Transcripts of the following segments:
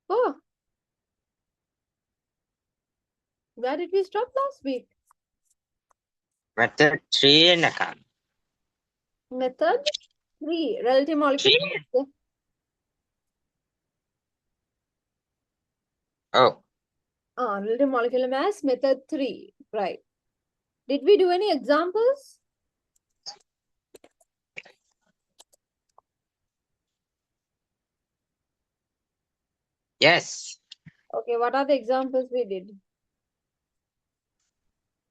Oh, where did we stop last week? Method 3 naka. Method 3, relative molecular 3. mass. Oh, Relative molecular mass, method 3. Right. Did we do any examples? yes. Okay, what are the examples we did?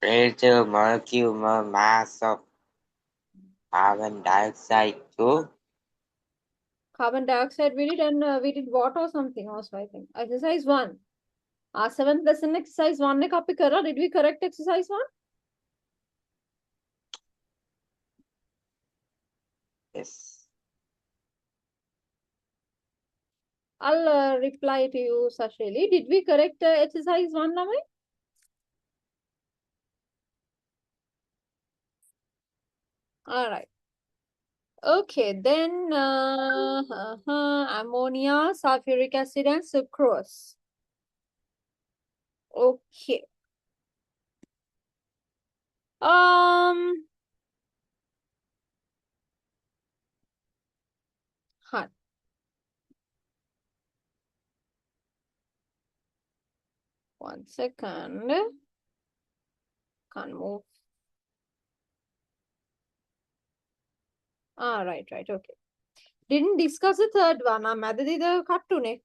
Relative molecular mass of carbon dioxide too. Carbon dioxide we did, and we did water or something also, I think. Exercise 1. Our 7th lesson exercise 1 ne copy kara. Did we correct exercise 1? Yes. I'll reply to you, Sasheli. Did we correct exercise 1, Namai? All right. Okay, then ammonia, sulfuric acid, and sucrose. Okay. Huh. One second. Can't move. Right, okay. Didn't discuss the third one. Madadi the kattune.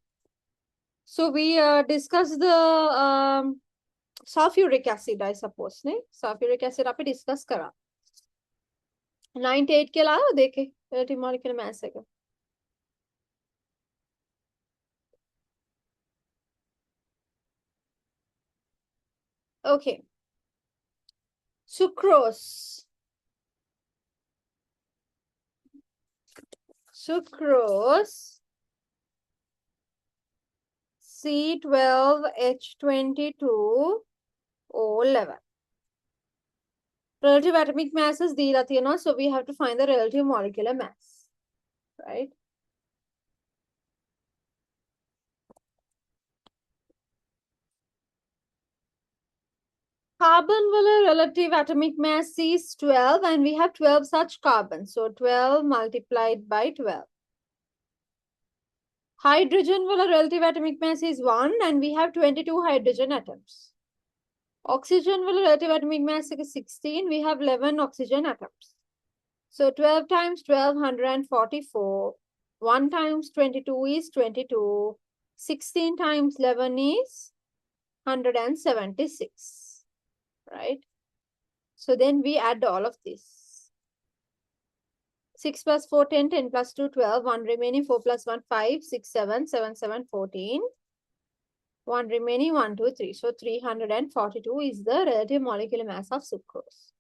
So we discussed the sulfuric acid, I suppose. Ne? Sulfuric acid api discuss kara. 98 ke laayo dekhe. Relative molecular mass එක. Okay. Sucrose. Sucrose. C12H22O11. Relative atomic mass is dila thiyena, so we have to find the relative molecular mass. Right? Carbon relative atomic mass is 12 and we have 12 such carbons. So 12 multiplied by 12. Hydrogen relative atomic mass is 1 and we have 22 hydrogen atoms. Oxygen relative atomic mass is 16. We have 11 oxygen atoms. So 12 times 12, 144. 1 times 22 is 22. 16 times 11 is 176. Right? So then we add all of this. 6 plus 4, 10, 10 plus 2, 12, 1 remaining, 4 plus 1, 5, 6, 7, 7, 7, 14. 1 remaining, 1, 2, 3. So 342 is the relative molecular mass of sucrose.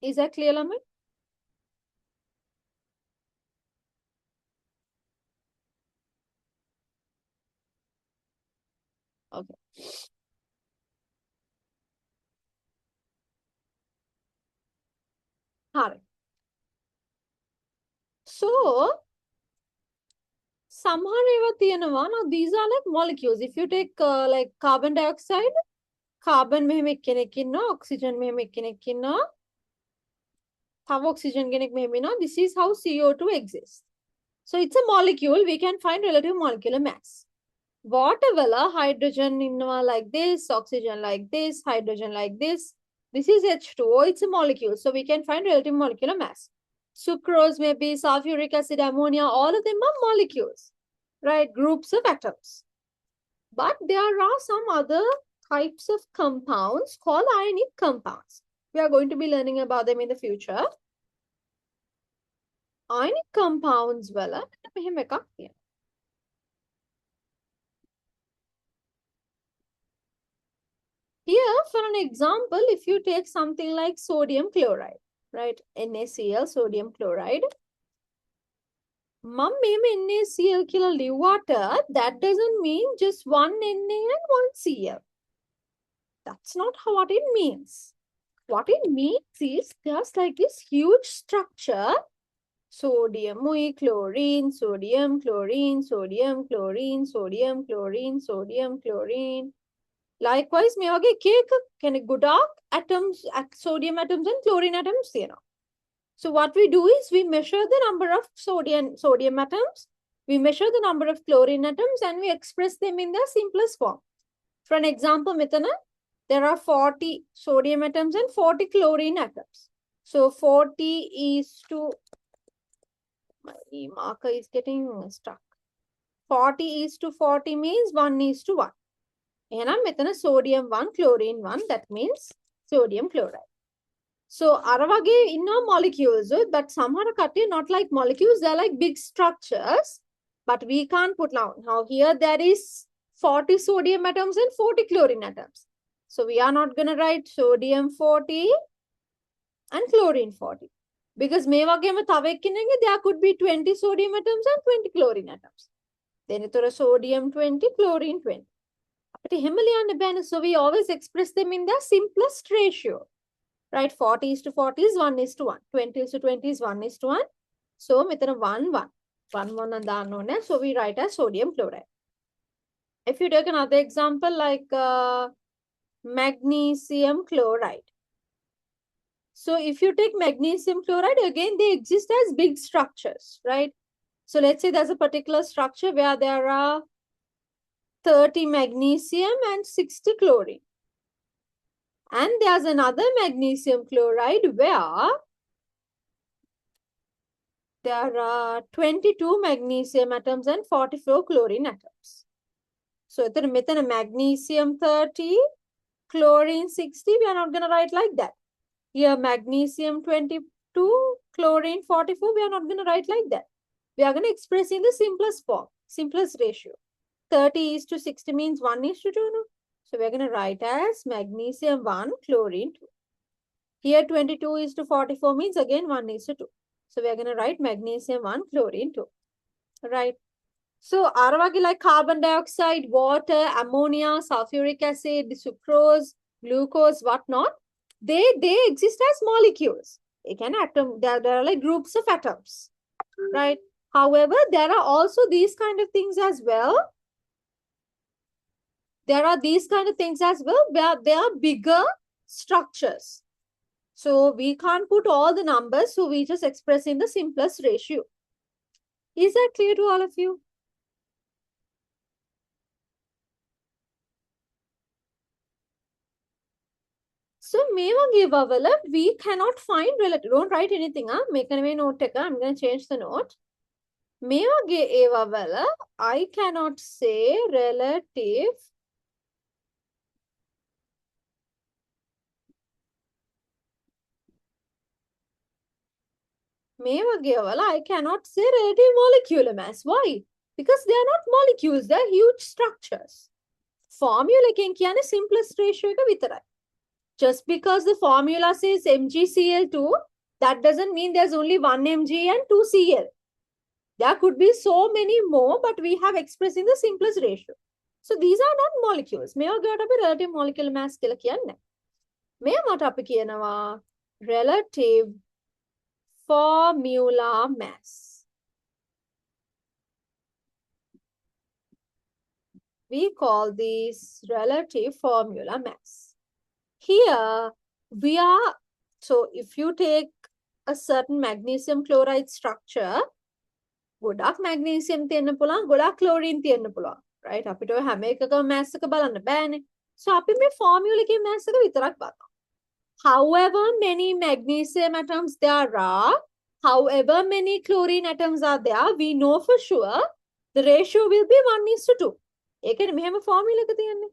Is that clear, Laman? Okay. All right. So, somehow now these are like molecules. If you take like carbon dioxide, carbon में हमें किनेकिन oxygen में हमें किनेकिन oxygen किनेक this is how CO2 exists. So it's a molecule. We can find relative molecular mass. Whatever hydrogen innova like this, oxygen like this, hydrogen like this. This is H2O. It's a molecule. So we can find relative molecular mass. Sucrose, maybe sulfuric acid, ammonia, all of them are molecules, right? Groups of atoms. But there are some other types of compounds called ionic compounds. We are going to be learning about them in the future. Ionic compounds, well, here, for an example, if you take something like sodium chloride, right? NaCl, sodium chloride. NaCl kilo water, that doesn't mean just one Na and one Cl. That's not what it means. What it means is there's like this huge structure Sodium, chlorine, sodium, chlorine, sodium, chlorine, sodium, chlorine, sodium, chlorine. Likewise, මේ වගේ එක කෙනෙක් ගොඩාක් atoms, sodium atoms and chlorine atoms තියෙනවා. So what we do is we measure the number of sodium atoms, we measure the number of chlorine atoms, and we express them in their simplest form. For an example, මෙතන there are 40 sodium atoms and 40 chlorine atoms. So 40 is to, my marker is getting stuck. 40 is to 40 means 1 is to 1. එහෙනම් මෙතන sodium 1, chlorine 1, that means sodium chloride. So අර වගේ ඉන්නවා molecules, but සමහර කට්ටිය not like molecules, they're like big structures, but we can't put now here there is 40 sodium atoms and 40 chlorine atoms. So we are not going to write sodium 40 and chlorine 40. Because මේ වගේම තව එක්කෙනෙක්ගේ there could be 20 sodium atoms and 20 chlorine atoms. Then it's sodium 20, chlorine 20. අපිට එහෙම ලියන්න බෑනේ. So we always express them in their simplest ratio. Right? 40 is to 40 is 1 is to 1. 20 is to 20 is 1 is to 1. So මෙතන 1, 1. 1, 1 and දාන්න ඕනේ. So we write as sodium chloride. If you take another example like magnesium chloride. So if you take magnesium chloride, again, they exist as big structures, right? So let's say there's a particular structure where there are 30 magnesium and 60 chlorine. And there's another magnesium chloride where there are 22 magnesium atoms and 44 chlorine atoms. So it's magnesium 30, chlorine 60. We are not going to write like that. Here, magnesium 22, chlorine 44. We are not going to write like that. We are going to express in the simplest form, simplest ratio. 30 is to 60 means 1 is to 2. No? So we are going to write as magnesium 1, chlorine 2. Here, 22 is to 44 means again 1 is to 2. So we are going to write magnesium 1, chlorine 2. Right. So, aravagi like carbon dioxide, water, ammonia, sulfuric acid, sucrose, glucose, whatnot, they exist as molecules. They can atom. There are like groups of atoms, right? However, there are also these kind of things as well. There are these kind of things as well where they are bigger structures. So we can't put all the numbers. So we just express in the simplest ratio. Is that clear to all of you? So මේ වගේ වල we cannot find relative. Don't write anything. Make a note. I'm going to change the note. මේ වගේ ඒවා වල I cannot say relative මේ වගේ වල I cannot say relative molecular mass. Why? Because they are not molecules. They are huge structures. Formula එකෙන් කියන්නේ simplest ratio එක විතරයි. Just because the formula says MgCl2, that doesn't mean there's only 1 Mg and 2 Cl. There could be so many more, but we have expressed in the simplest ratio. So these are not molecules. මේවා ගාවට අපි relative molecular mass කියලා කියන්නේ. මේවට අපි කියනවා relative formula mass. We call these relative formula mass. Here we are, so if you take a certain magnesium chloride structure, ගොඩක් magnesium තියෙන්න පුළුවන්, ගොඩක් chlorine තියෙන්න පුළුවන්, right? අපිට ඔය හැම එකකම mass එක බලන්න බෑනේ. So අපි මේ formula එකේ mass එක විතරක් බලනවා. However many magnesium atoms there are, however many chlorine atoms are there, we know for sure the ratio will be 1:2. ඒකනේ මෙහෙම formula එක තියෙන්නේ.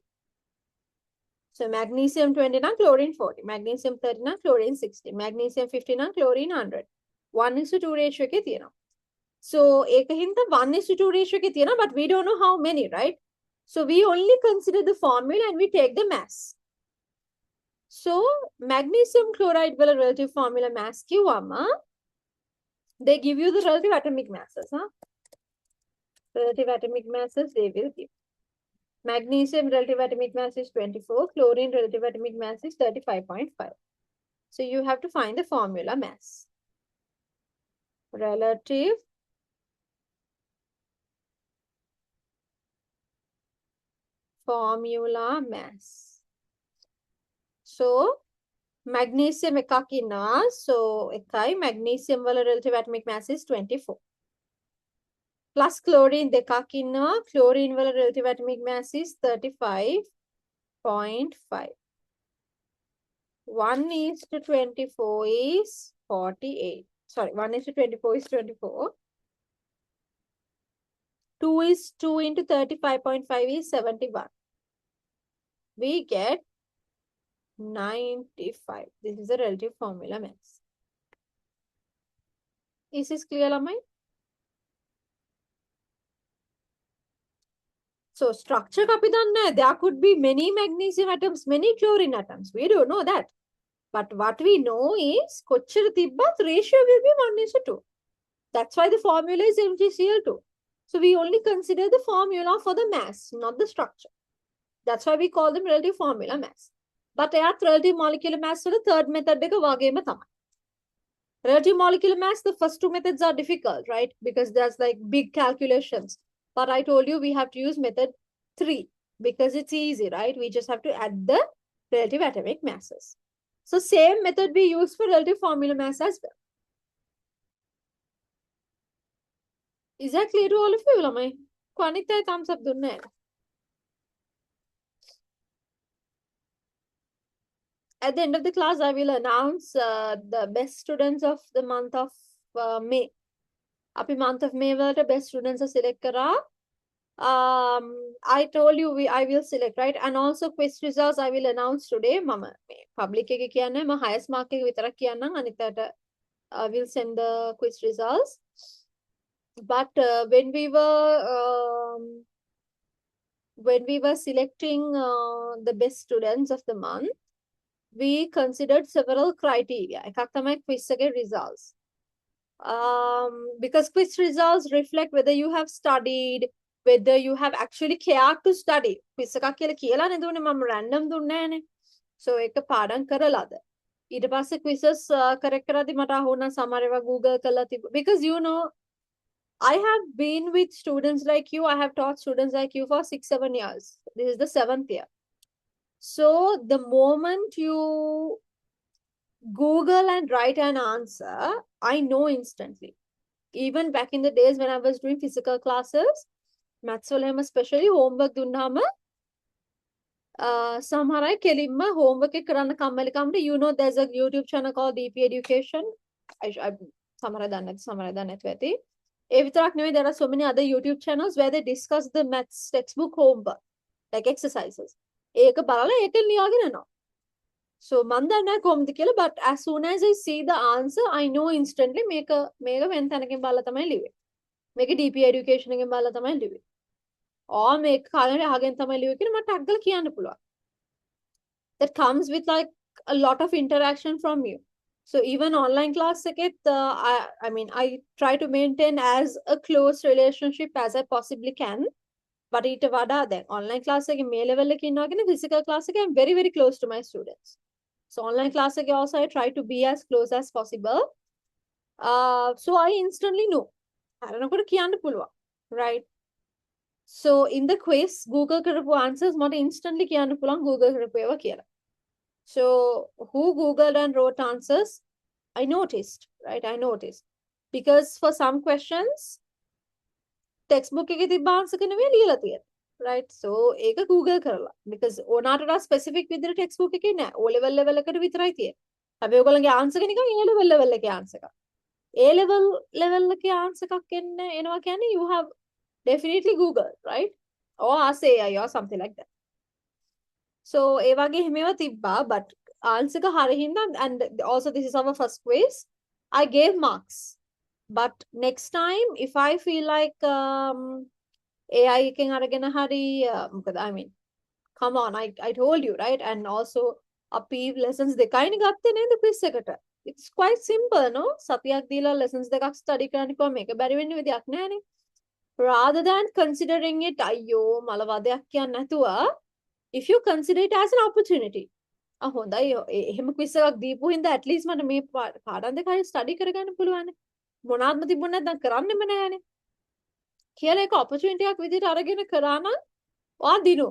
So magnesium 20 na chlorine 40, magnesium 30 na chlorine 60, magnesium 50 na chlorine 100. 1:2 ratio ke තියෙනවා. So ඒක හින්දා 1:2 ratio ke තියෙනවා, but we don't know how many, right? So we only consider the formula and we take the mass. So magnesium chloride will relative formula mass කිව්වම they give you the relative atomic masses, huh? Relative atomic masses they will give. Magnesium relative atomic mass is 24. Chlorine relative atomic mass is 35.5. So you have to find the formula mass. relative formula mass. So magnesium එකක් ඉන්නවා. So එකයි magnesium වල relative atomic mass is 24. Plus chlorine දෙකක් ඉන්නවා. Chlorine වල relative atomic mass is 35.5. 1 is to 24 is 48. Sorry, 1 is to 24 is 24. 2 is 2 into 35.5 is 71. We get 95. This is the relative formula mass. Is this clear, Lamai? So structure kapi danna, there could be many magnesium atoms, many chlorine atoms. We don't know that. But what we know is kochchara tibbath ratio will be 1:2. That's why the formula is MgCl2. So we only consider the formula for the mass, not the structure. That's why we call them relative formula mass. But එයාත් relative molecular mass වල third method එක වගේම තමයි. Relative molecular mass, the first two methods are difficult, right? Because there's like big calculations. But I told you we have to use method 3 because it's easy, right? We just have to add the relative atomic masses. So same method we use for relative formula mass as well. Is that clear to all of you, Lamai? Kwanita thumbs up dunne. At the end of the class, I will announce the best students of the month of May. Api month of May wala best students select kara. I told you I will select, right? And also quiz results I will announce today. Mama public එක කියන්නේ මම highest mark එක විතරක් කියන්නම් අනිතට I will send the quiz results. But when we were selecting the best students of the month, we considered several criteria. එකක් තමයි quiz එකේ results. Because quiz results reflect whether you have studied, whether you have actually cared to study. quiz එකක් කියලා නේ දුන්නේ මම random දුන්නේ නෑනේ. So ඒක පාඩම් කරලාද. ඊට පස්සේ quizzes correct කරද්දි මට අහුණා සමහර ඒවා Google කරලා තිබ්බා. Because you know I have been with students like you. I have taught students like you for 6-7 years. This is the 7th year. So the moment you Google and write an answer, I know instantly. Even back in the days when I was doing physical classes, maths වල especially homework දුන්නාම සමහර අය කෙලින්ම homework එක කරන්න කම්මැලි කමට, you know there's a YouTube channel called DP Education. සමහර අය දන්නේ නැති, සමහර අය දන්නේ නැතුව ඇති. ඒ විතරක් නෙවෙයි, there are so many other YouTube channels where they discuss the maths textbook homework, like exercises. ඒක බලලා ඒකෙන් ලියාගෙන යනවා. So මන් දන්නේ නැහැ කොහොමද කියලා, but as soon as I see the answer, I know instantly මේක වෙන තැනකින් බලලා තමයි ලිව්වේ. මේක DP Education එකෙන් බලලා තමයි ලිව්වේ. මේක කාලේ අහගෙන තමයි ලිව්වේ කියලා මට ටක් ගාලා කියන්න පුළුවන්. That comes with like a lot of interaction from you. So even online class එකෙත් I mean I try to maintain as a close relationship as I possibly can. But ඊට වඩා දැන් online class එකේ මේ level එකේ ඉන්නවා කියන physical class එකේ I'm very very close to my students. So online class එකේ also I try to be as close as possible. So I instantly know. හරනකොට කියන්න පුළුවන්. Right? So in the quiz, Google කරපු answers මට instantly කියන්න පුළුවන් Google කරපු ඒවා කියලා. So who Googled and wrote answers, I noticed, right? I noticed. Because for some questions, textbook එකේ තිබ්බ answer එක නෙවෙයි ලියලා තියෙන්නේ. Right? So ඒක Google කරලා. Because ඕනාට specific විදිහට textbook එකේ නෑ. O level එකට විතරයි තියෙන්නේ. හැබැයි ඔයගොල්ලන්ගේ answer එක නිකන් A level එකේ answer එකක්. A level එකේ answer එකක් එනවා කියන්නේ you have definitely Google, right? Or ask AI or something like that. So ඒ වගේ හිමේව තිබ්බා, but answer එක හරිය හින්දා, and also this is our first quiz, I gave marks. But next time if I feel like AI එකෙන් අරගෙන හරි I mean come on, I told you, right? And also අපි lessons දෙකයිනේ ගත්තේ නේද quiz එකට. It's quite simple, no? සතියක් දීලා lessons දෙකක් study කරන්න කිව්වම මේක බැරි වෙන්න විදියක් නෑනේ. Rather than considering it අයියෝ මල වදයක් කියන්නේ නැතුව, if you consider it as an opportunity, හොඳයි එහෙම quiz එකක් දීපු හින්දා at least මට මේ පාඩම් දෙක හරි study කරගන්න පුළුවන්. මොනාත්ම තිබුණේ නැත්නම් කරන්නෙම නැහැනේ. කියලා එක opportunity එකක් විදිහට අරගෙන කරා නම් ඔයා දිනු.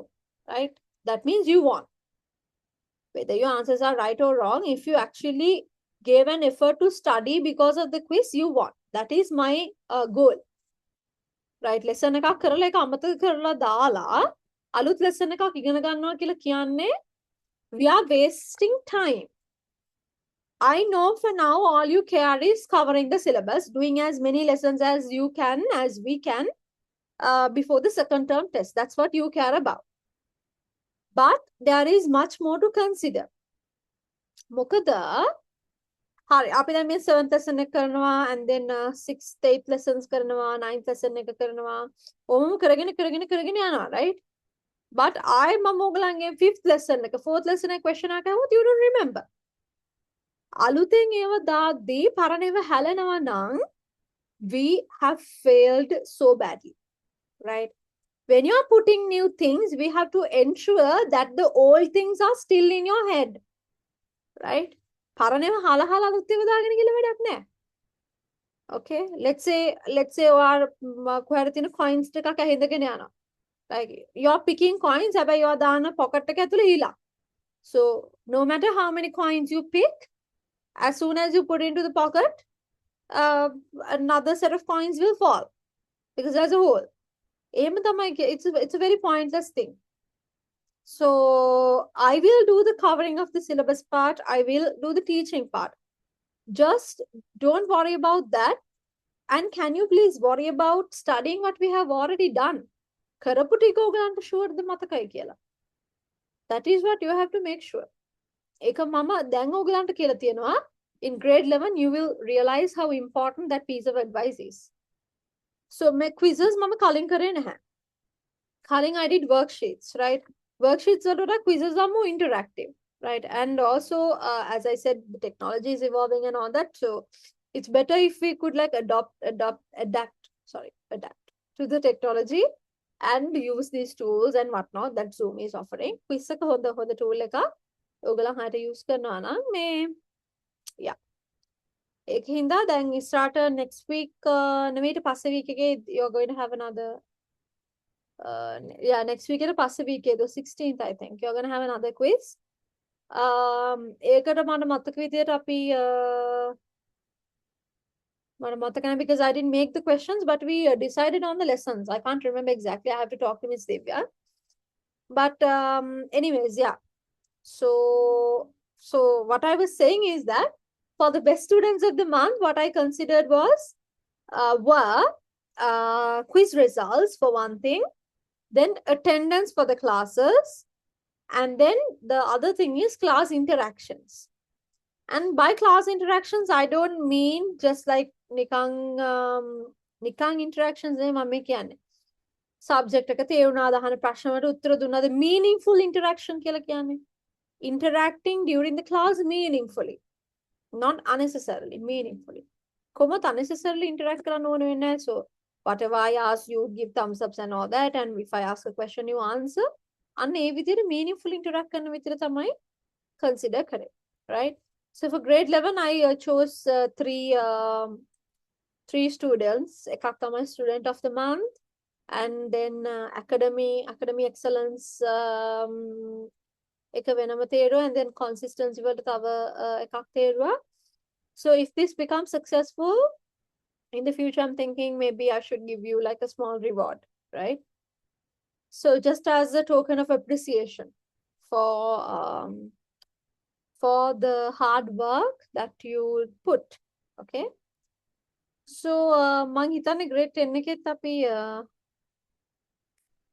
Right? That means you won. Whether your answers are right or wrong, if you actually gave an effort to study because of the quiz, you won. That is my goal. Right? Lesson එකක් කරලා ඒක අමතක කරලා දාලා අලුත් lesson එකක් ඉගෙන ගන්නවා කියලා කියන්නේ we are wasting time. I know for now all you care is covering the syllabus, doing as many lessons as you can, as we can, before the second term test. That's what you care about. But there is much more to consider. මොකද හරි අපි දැන් මේ 7th lesson එක කරනවා and then 6th 8th lessons කරනවා 9th lesson එක කරනවා ඔහොම කරගෙන යනවා right but මම ඔයගලන්ගේ 5th lesson එක 4th lesson එක question එකක් අහුවොත් you don't remember අලුතෙන් ඒව දාද්දී පරණේව හැලෙනවා නම් we have failed so badly right when you are putting new things we have to ensure that the old things are still in your head right පරණේව හාලා අලුත් ඒවා දාගෙන ගිහලා වැඩක් නැහැ. Okay, let's say ඔයා කොහරි තියෙන coins ටිකක් ඇහිඳගෙන යනවා. Like you're picking coins හැබැයි you're දාන pocket එක ඇතුලේ ඊලා. So no matter how many coins you pick, as soon as you put into the pocket, another set of coins will fall because there's a hole. එහෙම තමයි it's a very pointless thing. So I will do the covering of the syllabus part. I will do the teaching part. Just don't worry about that. And can you please worry about studying what we have already done? කරපු ටික ඔයගලන්ට ෂුවර්ද මතකයි කියලා. That is what you have to make sure. ඒක මම දැන් ඔයගලන්ට කියලා තියෙනවා. In grade 11 you will realize how important that piece of advice is. So my quizzes මම කලින් කරේ නැහැ. කලින් I did worksheets, right? Worksheets වලට quizzes are more interactive, right? And also as I said the technology is evolving and all that, so it's better if we could like adapt to the technology and use these tools and whatnot that Zoom is offering. Quiz එක හොඳ tool එකක් ඔයගොල්ලන් හරියට use කරනවා නම් මේ yeah ඒක හින්දා දැන් start next week නෙමෙයිට පස්සේ week එකේ you're going to have another next week පස්සේ week එකේ the 16th I think you're going to have another quiz. ඒකට මට මතක විදියට අපි because I didn't make the questions, but we decided on the lessons. I can't remember exactly. I have to talk to Miss Divya. But anyways, yeah. So what I was saying is that for the best students of the month, what I considered were quiz results for one thing, then attendance for the classes, and then the other thing is class interactions. And by class interactions, I don't mean just like නිකං interactions නේ මම කියන්නේ. Subject එක තේරුණාද අහන ප්‍රශ්න වලට උත්තර දුන්නාද meaningful interaction කියලා කියන්නේ. Interacting during the class meaningfully, not unnecessarily, meaningfully. කොහොමද unnecessarily interact කරන්න ඕන වෙන්නේ නැහැ. So whatever I ask you give thumbs ups and all that, and if I ask a question you answer. අන්න ඒ විදිහට meaningful interact කරන විදිහට තමයි consider කරේ. Right? So for grade 11, I chose three students. එකක් තමයි student of the month, and then academy excellence එක වෙනම තේරුවා, and then consistency වලට තව එකක් තේරුවා. So if this becomes successful in the future, I'm thinking maybe I should give you like a small reward, right? So just as a token of appreciation for the hard work that you put, okay? So මං හිතන්නේ grade 10 එකෙත් අපි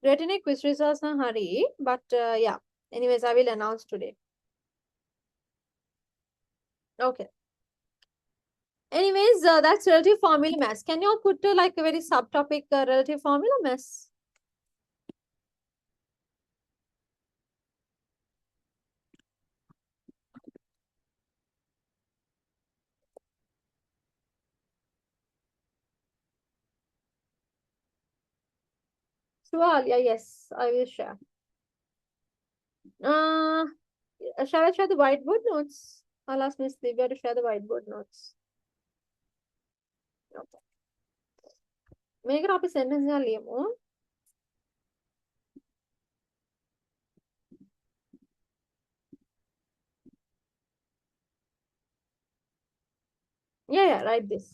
grade 10 quiz results නම් හරි, but yeah, anyways I will announce today. Okay. Anyways, that's relative formula mass. Can you all put like a very subtopic relative formula mass? Sure, yeah, yes, I will share. Shall I share the whiteboard notes? I'll ask Miss Divya to share the whiteboard notes. මේකට අපි sentence එකක් ලියමු. Yeah, write this.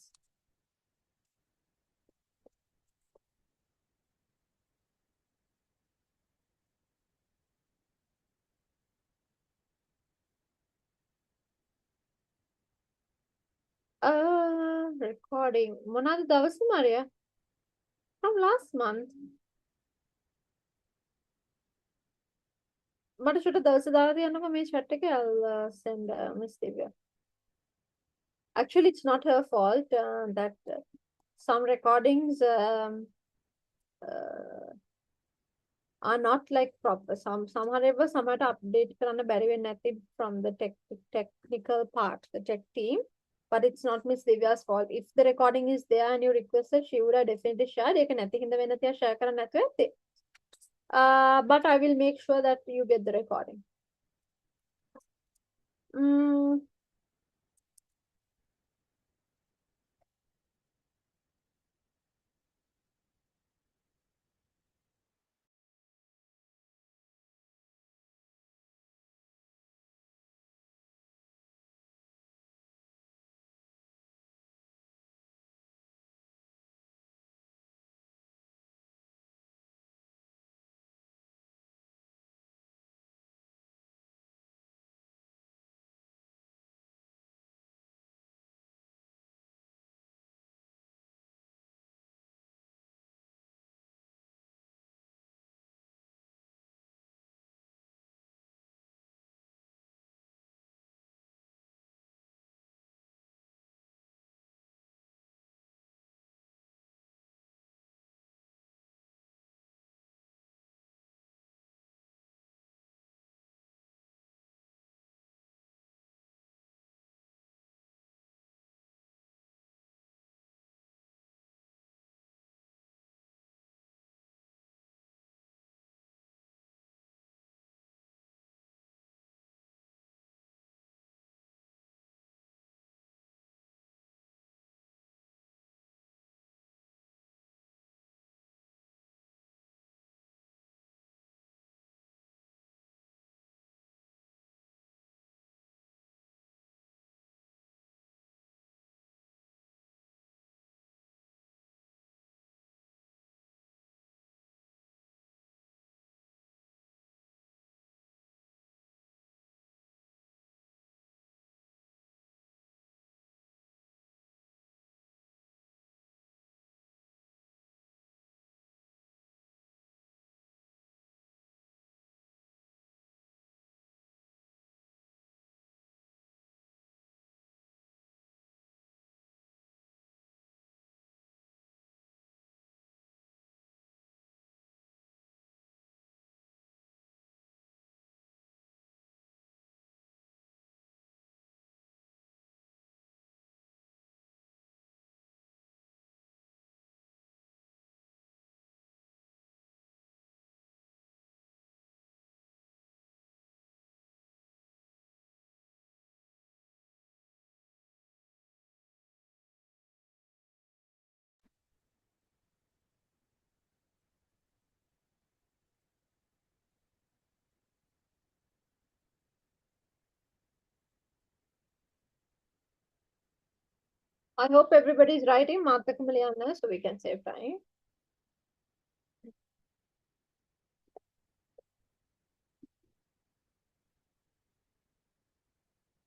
Recording. මොනවාද දවස Maria? From last month. මට චුට්ට දවස දාලා තියන්නකෝ මේ chat එකේ. I'll send Miss Divya. Actually, it's not her fault that some recordings are not like proper. However, සමහරට update කරන්න බැරි වෙන්නේ නැති from the technical part, the tech team. But it's not Miss Divya's fault. If the recording is there and you requested, she would have definitely shared. ඒක නැති හින්දා වෙන තියා share කරන්න නැතුව ඇත්තේ. But I will make sure that you get the recording. I hope everybody is writing මාතකම ලියන්න so we can save time.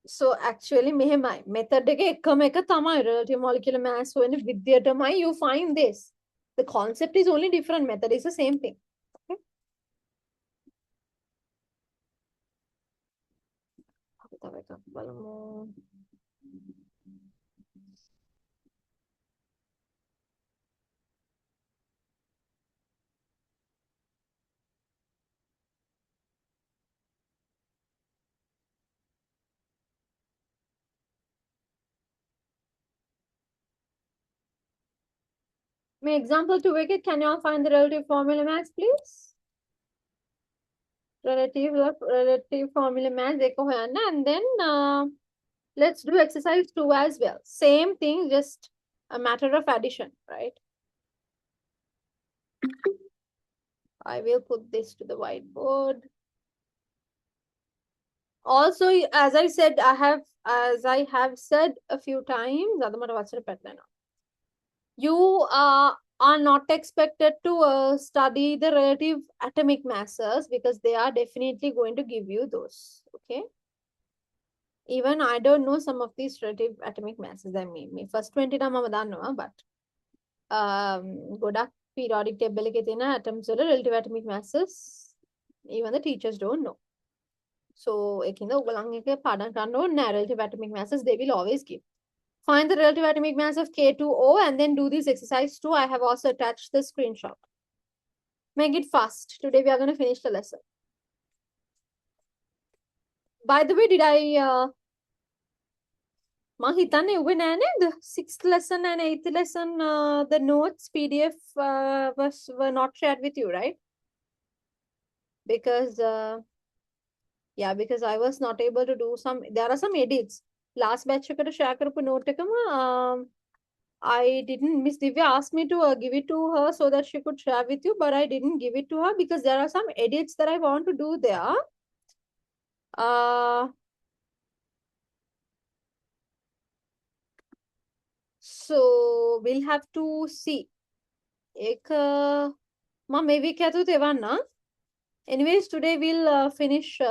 So actually මෙහෙමයි method එක එකම එක තමයි relative molecular mass හොයන විදියටමයි you find this. The concept is only different, method is the same thing. Okay? අපි තව එකක් බලමු. මේ example 2 එකේ can you all find the relative formula mass please? Relative formula mass එක හොයන්න and then let's do exercise 2 as well. Same thing, just a matter of addition, right? I will put this to the whiteboard. Also, as I said, as I have said a few times, you are not expected to study the relative atomic masses because they are definitely going to give you those. Okay. Even I don't know some of these relative atomic masses. I mean, me first 20 na mama dannawa, but ගොඩක් periodic table එකේ තියෙන atoms වල relative atomic masses even the teachers don't know. So ඒකින්ද ඔයගොල්ලන් එක පාඩම් කරන්න ඕනේ නෑ. Relative atomic masses they will always give. Find the relative atomic mass of K2O and then do this exercise too. I have also attached the screenshot. Make it fast. Today we are going to finish the lesson. By the way, did I මං හිතන්නේ උඹ නෑ නේද 6th lesson and 8th lesson the notes PDF were not shared with you, right? Because yeah, because I was not able to do there are some edits. Last batch එකට share කරපු note එකම I didn't, Miss Divya asked me to give it to her so that she could share with you, but I didn't give it to her because there are some edits that I want to do there. So we'll have to see. Maybe anyways, today we'll finish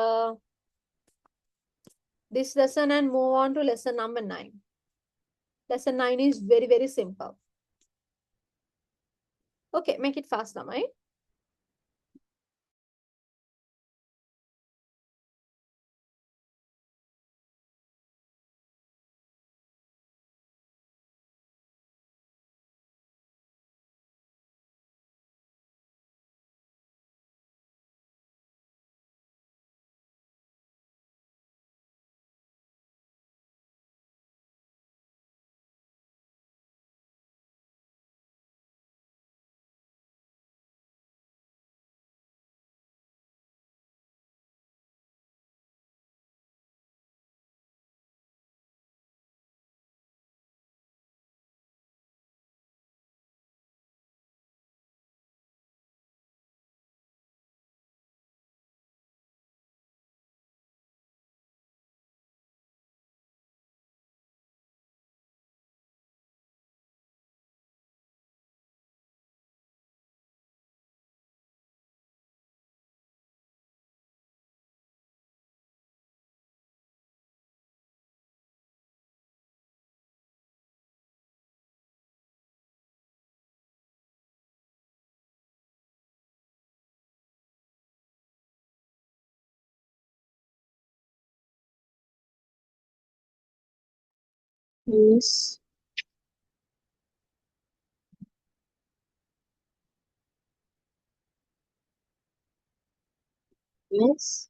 this lesson and move on to lesson number 9. Lesson 9 is very, very simple. Okay, make it fast, Namai. Yes. Yes.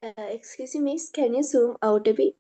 Excuse me, miss, can you zoom out a bit?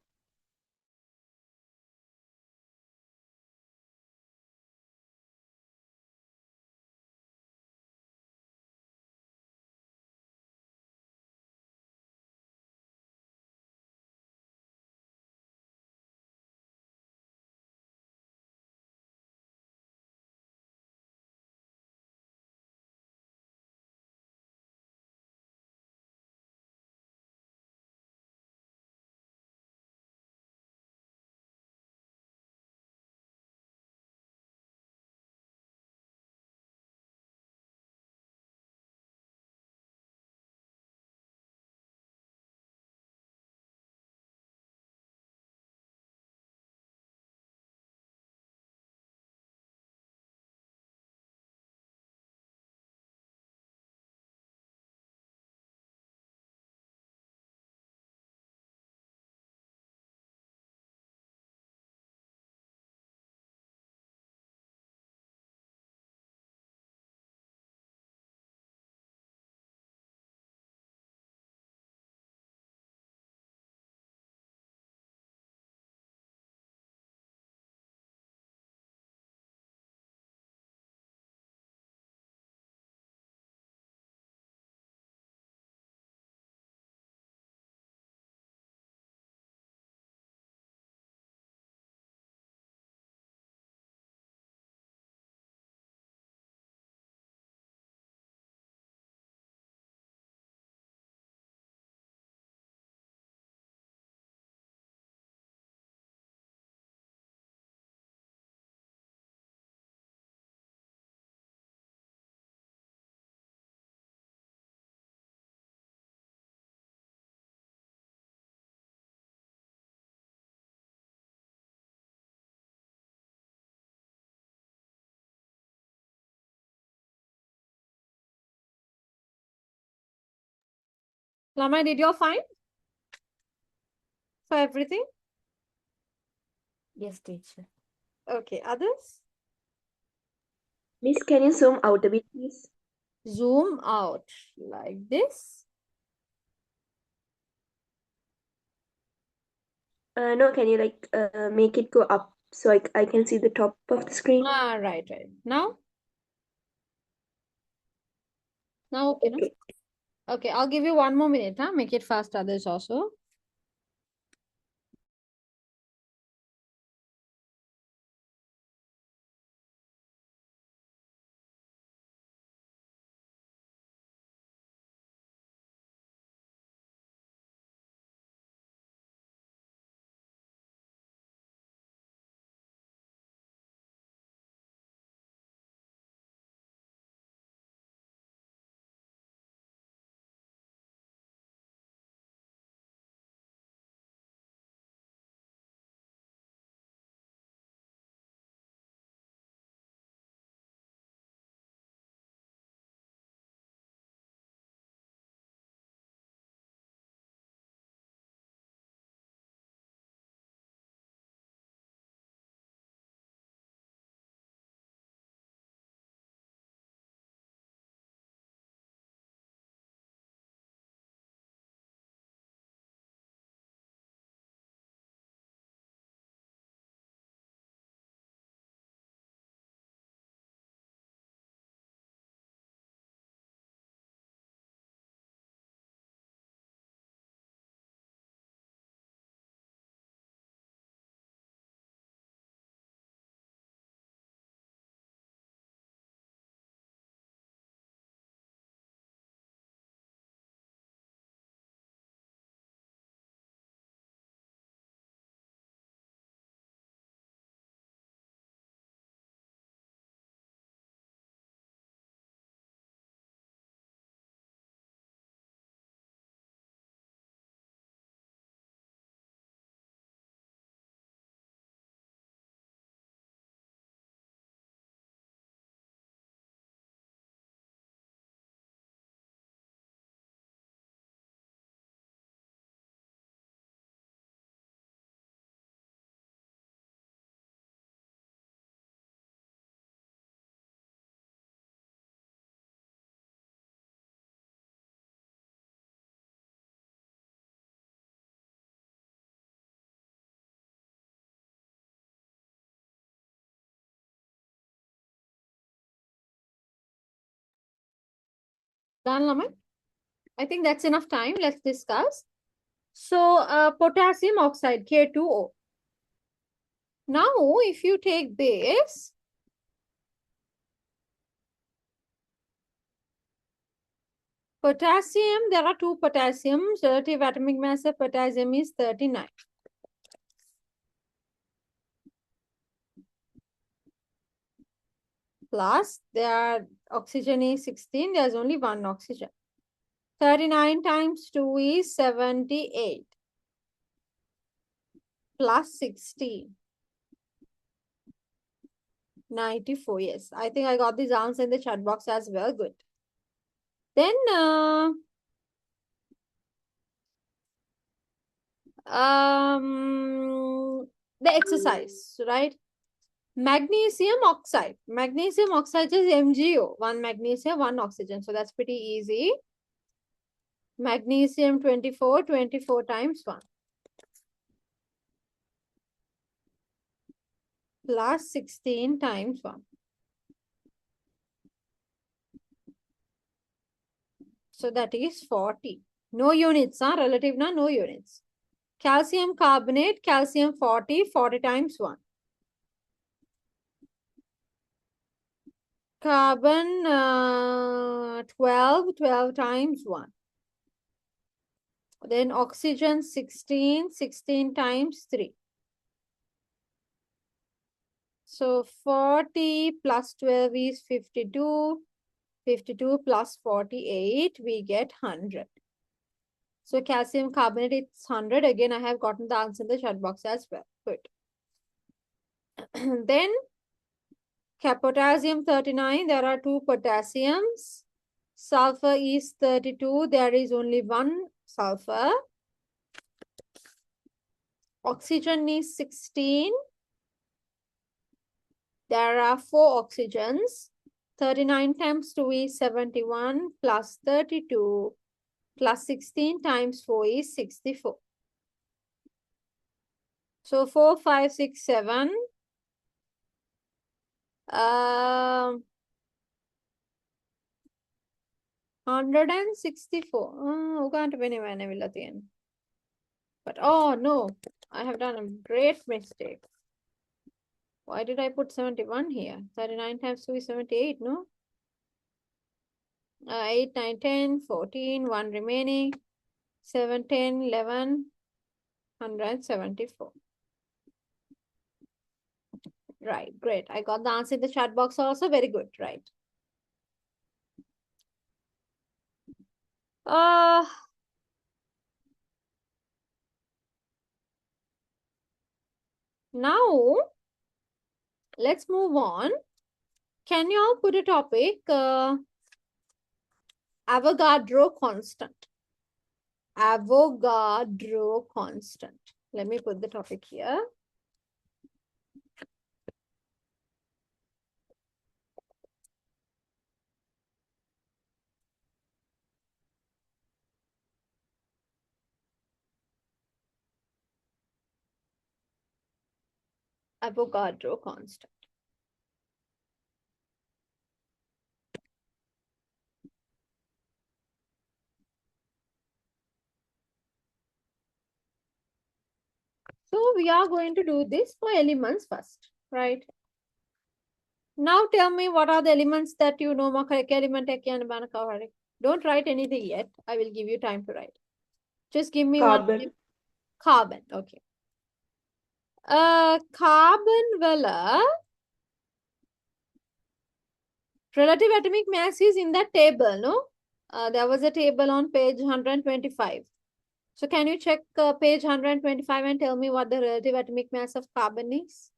Lama, did you all find for everything? Yes, teacher. Okay, others? Miss, can you zoom out a bit, please? Zoom out like this. No, can you like make it go up so I can see the top of the screen? Ah, right. Now? Now, okay, no? Okay. Okay, I'll give you 1 more minute, huh? Make it fast, others also. Done, Laman? I think that's enough time. Let's discuss. So, potassium oxide, K2O. Now, if you take this, potassium, there are two potassiums. Relative atomic mass of potassium is 39. Plus, their oxygen is 16. There's only one oxygen. 39 times 2 is 78. Plus 16. 94. Yes, I think I got this answer in the chat box as well. Good. Then, the exercise, right? Magnesium oxide. Magnesium oxide is MgO. One magnesium, one oxygen. So that's pretty easy. Magnesium 24, 24 times 1. Plus 16 times 1. So that is 40. No units, huh? Relative, no units. Calcium carbonate, calcium 40, 40 times 1. Carbon 12, 12 times 1. Then oxygen 16, 16 times 3. So 40 plus 12 is 52. 52 plus 48, we get 100. So calcium carbonate, it's 100. Again, I have gotten the answer in the chat box as well. Good. Then potassium 39, there are two potassiums. Sulfur is 32, there is only one sulfur. Oxygen is 16. There are 4 oxygens. 39 times 2 is 71 plus 32 plus 16 times 4 is 64. So 4, 5, 6, 7. 164. But oh no, I have done a great mistake. Why did I put 71 here? 39 times 2 is 78, no? 8, 9, 10, 14, 1 remaining. 7, 10, 11, 174. Right, great. I got the answer in the chat box also. Very good, right? Now, let's move on. Can you all put a topic? Avogadro constant. Avogadro constant. Let me put the topic here. Avogadro constant. So we are going to do this for elements first, right? Now tell me what are the elements that you know. Don't write anything yet. I will give you time to write. Just give me Carbon. one. Carbon. Okay. Carbon vela relative atomic mass is in that table, no? There was a table on page 125. So can you check page 125 and tell me what the relative atomic mass of carbon is?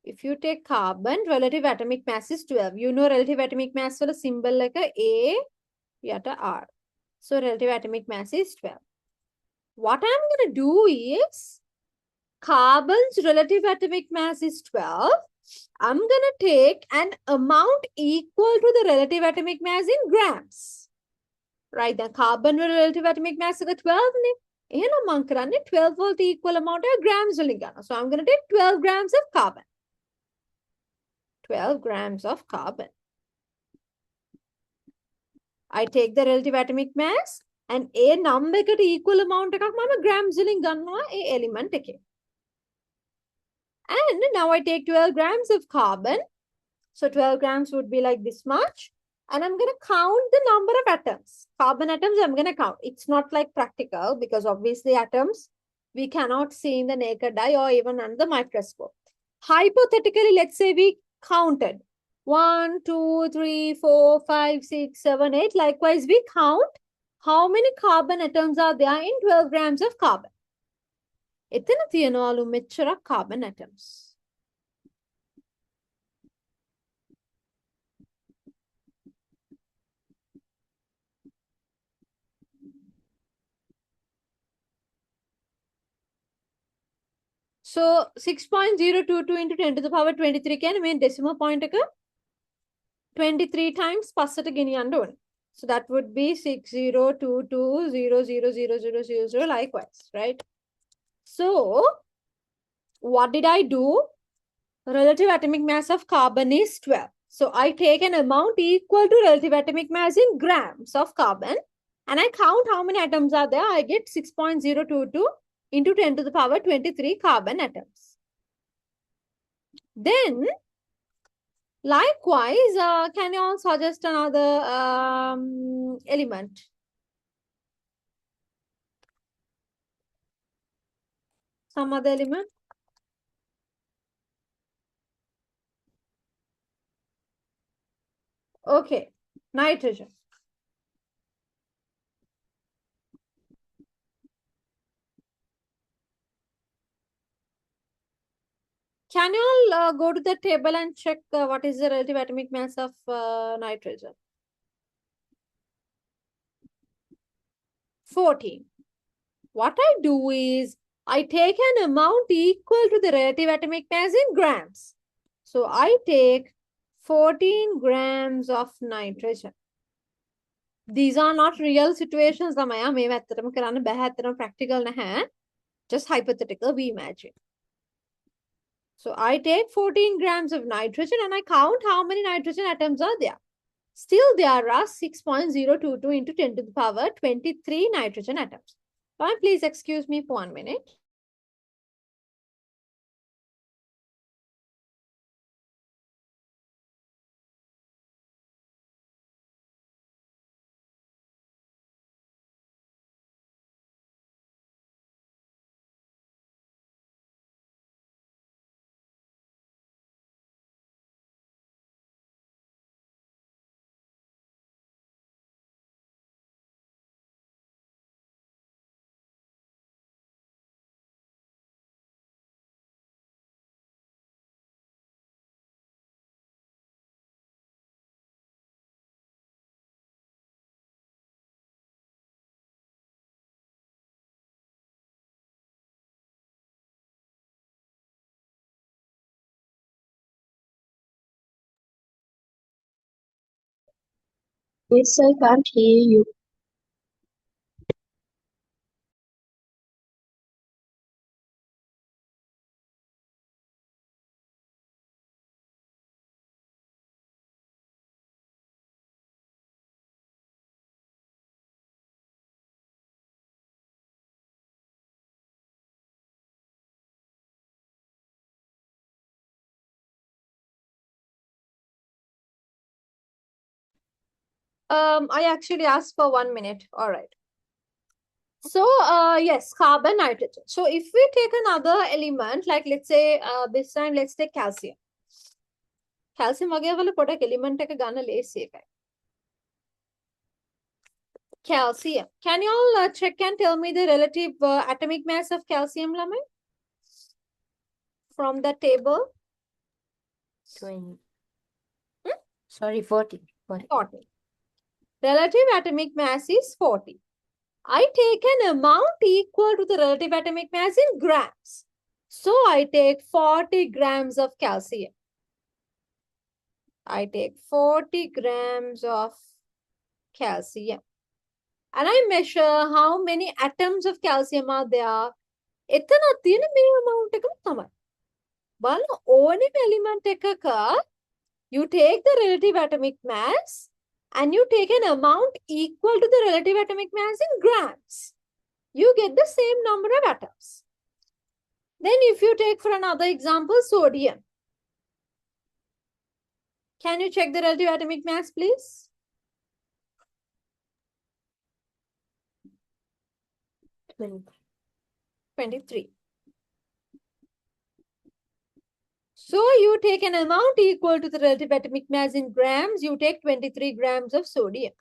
If you take carbon, relative atomic mass is 12. You know relative atomic mass for a symbol like a yata R. So relative atomic mass is 12. What I'm going to do is, carbon's relative atomic mass is 12. I'm going to take an amount equal to the relative atomic mass in grams. Right, the carbon relative atomic mass is 12. එහෙනම් මං කරන්නේ 12 වලට equal amount එක grams වලින් ගන්නවා. So I'm going to take 12 grams of carbon. 12 grams of carbon. I take the relative atomic mass and a number එකට equal amount එකක් මම grams වලින් ගන්නවා ඒ element එකේ. And now I take 12 grams of carbon. So 12 grams would be like this much. And I'm going to count the number of atoms. Carbon atoms, I'm going to count. It's not like practical because obviously atoms we cannot see in the naked eye or even under the microscope. Hypothetically, let's say we counted 1, 2, 3, 4, 5, 6, 7, 8. Likewise, we count how many carbon atoms are there in 12 grams of carbon. එතන තියනවලු මෙච්චරක් carbon atoms. So 6.022 into 10 to the power 23 can mean decimal point 23 times පස්සට ගෙනියන්න ඕනේ. So that would be 6022000000 likewise, right? So what did I do? Relative atomic mass of carbon is 12. So I take an amount equal to relative atomic mass in grams of carbon and I count how many atoms are there. I get 6.022 into 10 to the power 23 carbon atoms. Then, likewise, can you all suggest another element? Some other element? Okay, nitrogen. Can you all go to the table and check what is the relative atomic mass of nitrogen? 14. What I do is I take an amount equal to the relative atomic mass in grams. So I take 14 grams of nitrogen. These are not real situations. Practical just hypothetical, we imagine. So I take 14 grams of nitrogen and I count how many nitrogen atoms are there. Still there are 6.022 into 10 to the power 23 nitrogen atoms. Please excuse me for 1 minute. Yes, I can't hear you. I actually asked for 1 minute. All right. So, yes, carbon, nitrogen. So, if we take another element, like let's say this time, let's take calcium. Calcium වගේ වල පොඩක් element එක ගන්න ලේසි එකයි. Calcium. Can you all check and tell me the relative atomic mass of calcium, lamai? From the table? 20. Sorry, 40. 40. Relative atomic mass is 40. I take an amount equal to the relative atomic mass in grams. So I take 40 grams of calcium. I take 40 grams of calcium. and I measure how many atoms of calcium are there. එතන තියෙන මේ amount එකම තමයි. බලන්න ඕනෙම element එකක you take the relative atomic mass and you take an amount equal to the relative atomic mass in grams. You get the same number of atoms. Then if you take for another example, sodium. Can you check the relative atomic mass, please? Twenty. 23. So you take an amount equal to the relative atomic mass in grams, you take 23 grams of sodium.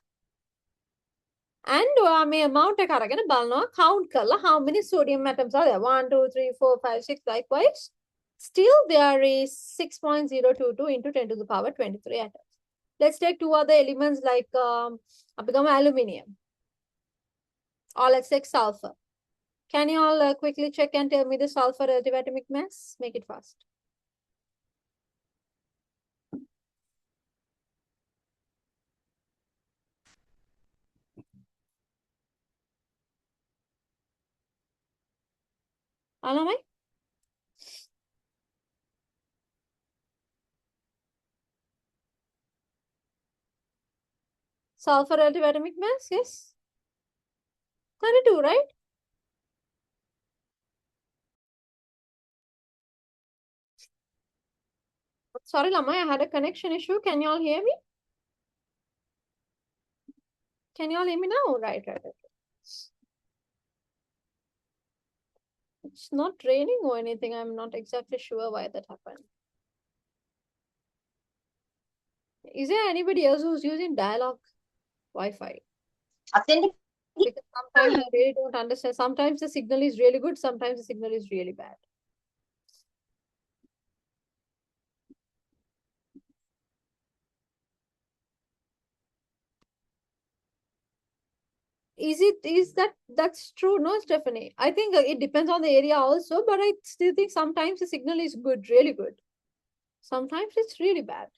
And මේ amount එක අරගෙන බලනවා count කරලා how many sodium atoms are there? 1, 2, 3, 4, 5, 6 likewise. Still there is 6.022 into 10 to the power 23 atoms. Let's take two other elements like aluminium. Or let's take sulfur. Can you all quickly check and tell me the sulfur relative atomic mass? Make it fast. Alamai? Sulfur relative atomic mass, yes? 32, right? Sorry, Lamai, I had a connection issue. Can you all hear me? Can you all hear me now? Right. It's not raining or anything. I'm not exactly sure why that happened. Is there anybody else who's using dial-up Wi-Fi? Because sometimes I really don't understand. Sometimes the signal is really good. Sometimes the signal is really bad. That's true? No, Stephanie. I think it depends on the area also, but I still think sometimes the signal is good, really good. Sometimes it's really bad.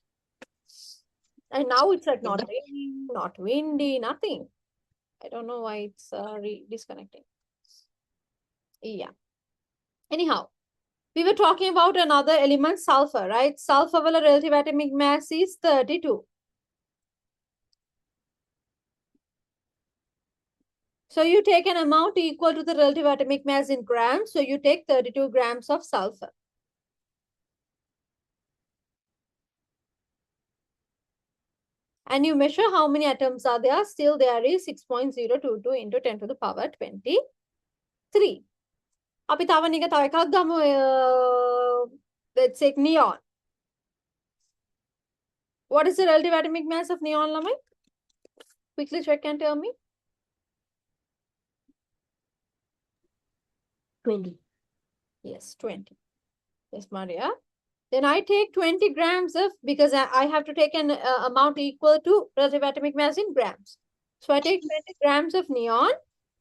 And now it's like not raining, not windy, nothing. I don't know why it's disconnecting. Yeah. Anyhow, we were talking about another element, sulfur, right? Sulfur relative atomic mass is 32. So you take an amount equal to the relative atomic mass in grams. So you take 32 grams of sulfur. And you measure how many atoms are there. Still there is 6.022 into 10 to the power 23. Let's take neon. What is the relative atomic mass of neon, Lamai? Quickly check and tell me. 20. Yes, 20. Yes, Maria. Then I take 20 grams of, because I have to take an amount equal to relative atomic mass in grams. So I take 20 grams of neon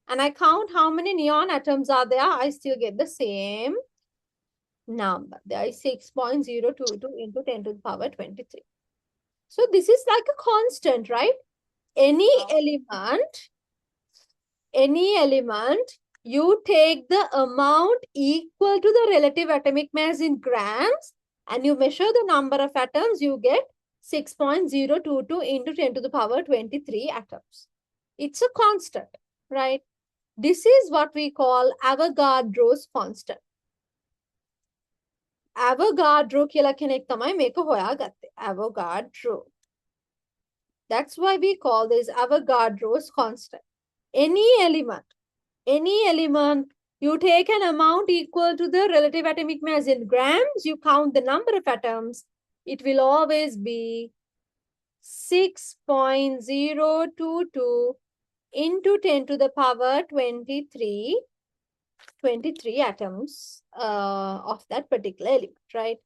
and I count how many neon atoms are there. I still get the same number. There is 6.022 into 10 to the power 23. So this is like a constant, right? Any element, you take the amount equal to the relative atomic mass in grams and you measure the number of atoms, you get 6.022 into 10 to the power 23 atoms. It's a constant, right? This is what we call Avogadro's constant. Avogadro කියලා කෙනෙක් තමයි මේක හොයාගත්තේ. Avogadro. That's why we call this Avogadro's constant. Any element, you take an amount equal to the relative atomic mass in grams, you count the number of atoms, it will always be 6.022 into 10 to the power 23 atoms of that particular element, right?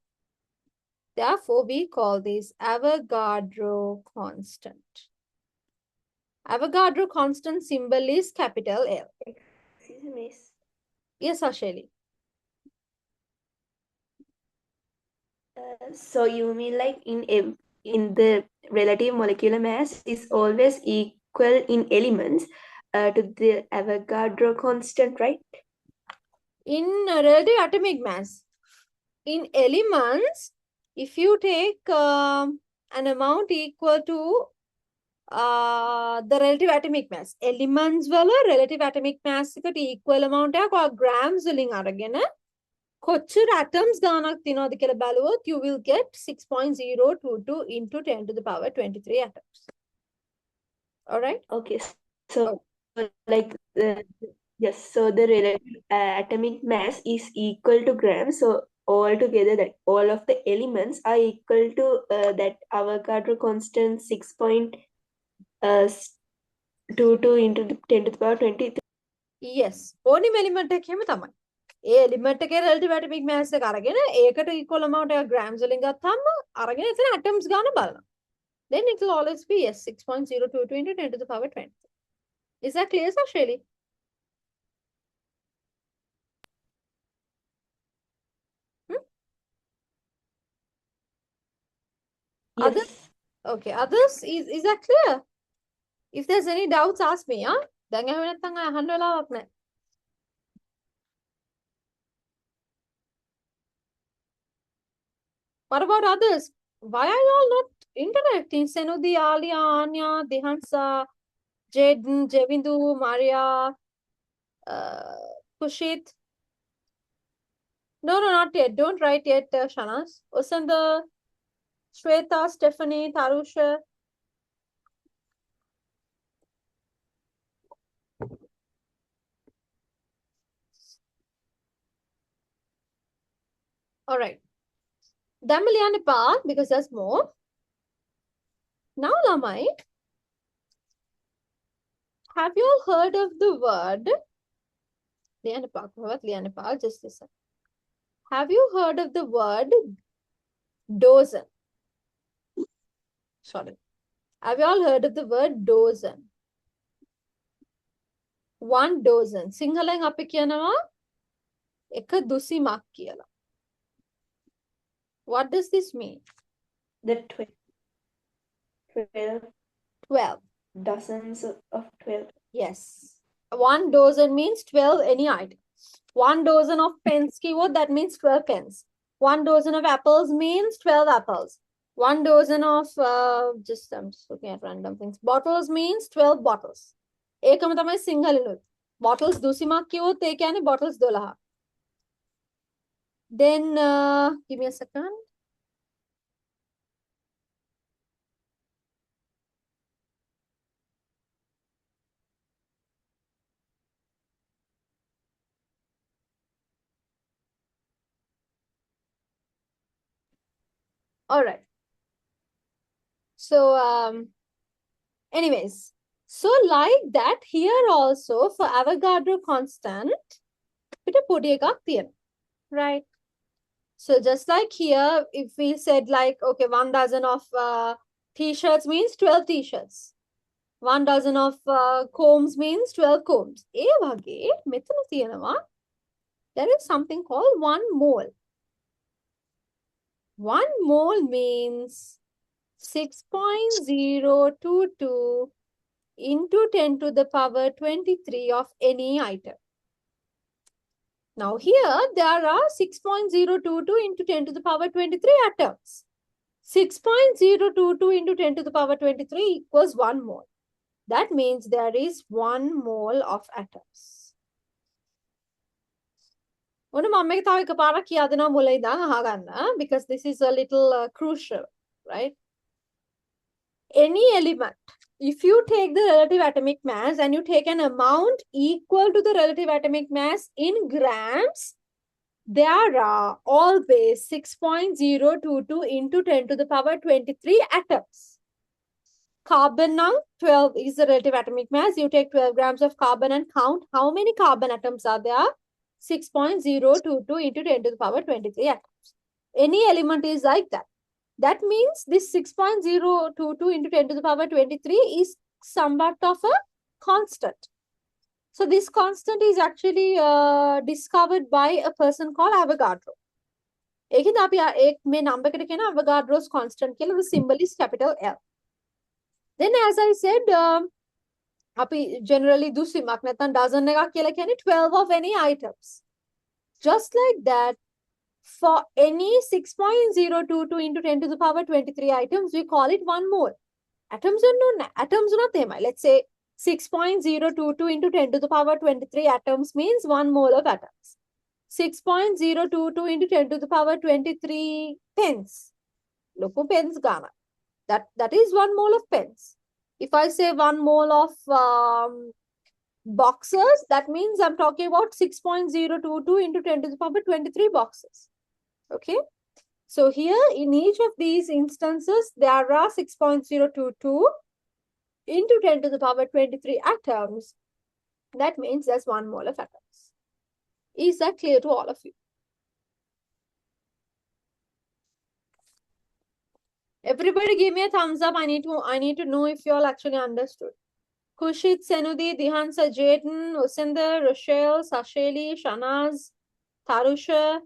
Therefore, we call this Avogadro constant. Avogadro constant symbol is capital L. Excuse me, miss. Yes, Asheli. So you mean like in the relative molecular mass is always equal in elements, to the Avogadro constant, right? In relative atomic mass, in elements, if you take an amount equal to the relative atomic mass, elements වල relative atomic mass එකට equal amount එකක් grams වලින් අරගෙන කොච්චර atoms ගානක් තියනවද කියලා බලුවොත් you will get 6.022 into 10 to the power 23 atoms. All right? Okay, so like yes, so the relative atomic mass is equal to grams. So altogether, that all of the elements are equal to that Avogadro constant 6.22 into the 10 to the power 23. Yes. ඕනිම element එකක් එහෙම තමයි. ඒ element එකේ relative atomic mass එක අරගෙන ඒකට equal amount එකක් grams වලින් ගත්තාම අරගෙන එතන atoms ගාන බලනවා. Then it will always be yes 6.022 into 10 to the power 20. Is that clear, Sasheli? Yes. Others? Okay. Others, is that clear? If there's any doubts, ask me. Huh? දැන් එහෙම නැත්නම් අහන්න වෙලාවක් නැහැ. What about others? Why are you all not interacting? Senudi, Alia, Anya, Dehansa, Jaden, Jevindu, Maria, Kushit. No, not yet. Don't write yet, Shanas. Usanda, Shweta, Stephanie, Tarusha. All right. Damaliane Park, because there's more. Now, Lamai, have you all heard of the word? Liane Park, just listen. Have you heard of the word dozen? Sorry. Have you all heard of the word dozen? 1 dozen. Sinhalen අපි කියනවා එක දුසිමක් කියලා. What does this mean? The 12 dozens of 12. Yes. 1 dozen means 12 any item. 1 dozen of pens keyword, that means 12 pens. 1 dozen of apples means 12 apples. 1 dozen of I'm just looking at random things. Bottles means 12 bottles. ඒකම තමයි සිංහලෙනුත්. Bottles දුසිමක් කිව්වොත් ඒ කියන්නේ bottles 12. Then give me a second. All right. So anyways, so like that here also for Avogadro constant, right? So just like here, if we said like, okay, 1 dozen of t-shirts means 12 t-shirts. 1 dozen of combs means 12 combs. ඒ වගේ මෙතන තියෙනවා, there is something called 1 mole. 1 mole means 6.022 into 10 to the power 23 of any item. Now here there are 6.022 into 10 to the power 23 atoms. 6.022 into 10 to the power 23 equals 1 mole. That means there is 1 mole of atoms. Because this is a little crucial, right? Any element, if you take the relative atomic mass and you take an amount equal to the relative atomic mass in grams, there are always 6.022 into 10 to the power 23 atoms. Carbon now, 12 is the relative atomic mass. You take 12 grams of carbon and count how many carbon atoms are there. 6.022 into 10 to the power 23 atoms. Any element is like that. That means this 6.022 into 10 to the power 23 is somewhat of a constant. So this constant is actually discovered by a person called Avogadro. මේ number එකට කියන Avogadro's constant කියලා, the symbol is capital L. Then as I said, අපි generally දුසිමක් නැත්නම් dozen එකක් කියලා කියන්නේ 12 of any items. Just like that, for any 6.022 into 10 to the power 23 items, we call it 1 mole. Atoms are no atoms not them. Let's say 6.022 into 10 to the power 23 atoms means 1 mole of atoms. 6.022 into 10 to the power 23 pens. Look, pens gana. That is 1 mole of pens. If I say 1 mole of boxes, that means I'm talking about 6.022 into 10 to the power 23 boxes. Okay. So here in each of these instances, there are 6.022 into 10 to the power 23 atoms. That means there's 1 mole of atoms. Is that clear to all of you? Everybody give me a thumbs up. I need to know if you all actually understood. Kushit, Senudi, Dihansa, Jaden, Usinder, Rochelle, Sasheli, Shanaz, Tarusha.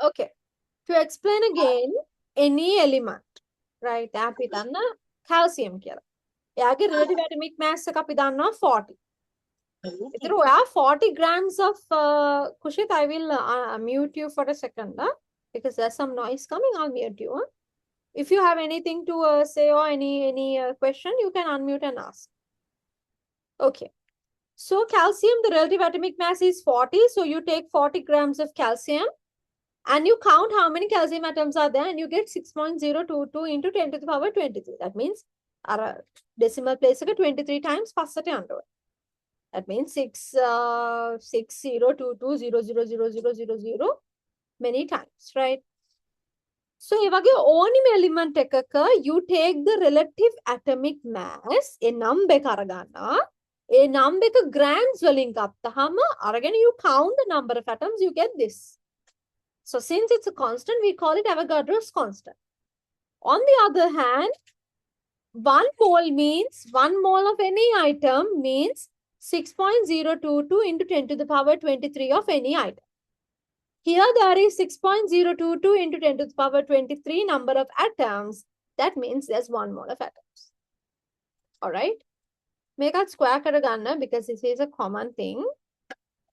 Okay. To explain again, any element, right? අපි දන්න calcium කියලා. එයාගේ relative atomic mass එක අපි දන්නවා 40. ඒතර ඔයා 40 grams of Kushit, I will mute you for a second, because there's some noise coming. I'll mute you. If you have anything to say or any question, you can unmute and ask. Okay. So calcium, the relative atomic mass is 40. So you take 40 grams of calcium and you count how many calcium atoms are there and you get 6.022 into 10 to the power 23. That means our decimal place 23 times passate under. That means 6.022.0000000 many times, right? So evage ඕනිම element එකක you take the relative atomic mass a number එක අරගන්නවා. ඒ number එක grams වලින් ගත්තාම අරගෙන you count the number of atoms, you get this. So since it's a constant, we call it Avogadro's constant. On the other hand, 1 mole means 1 mole of any item means 6.022 into 10 to the power 23 of any item. Here there is 6.022 into 10 to the power 23 number of atoms. That means there's 1 mole of atoms. All right. Make it square karagana because this is a common thing.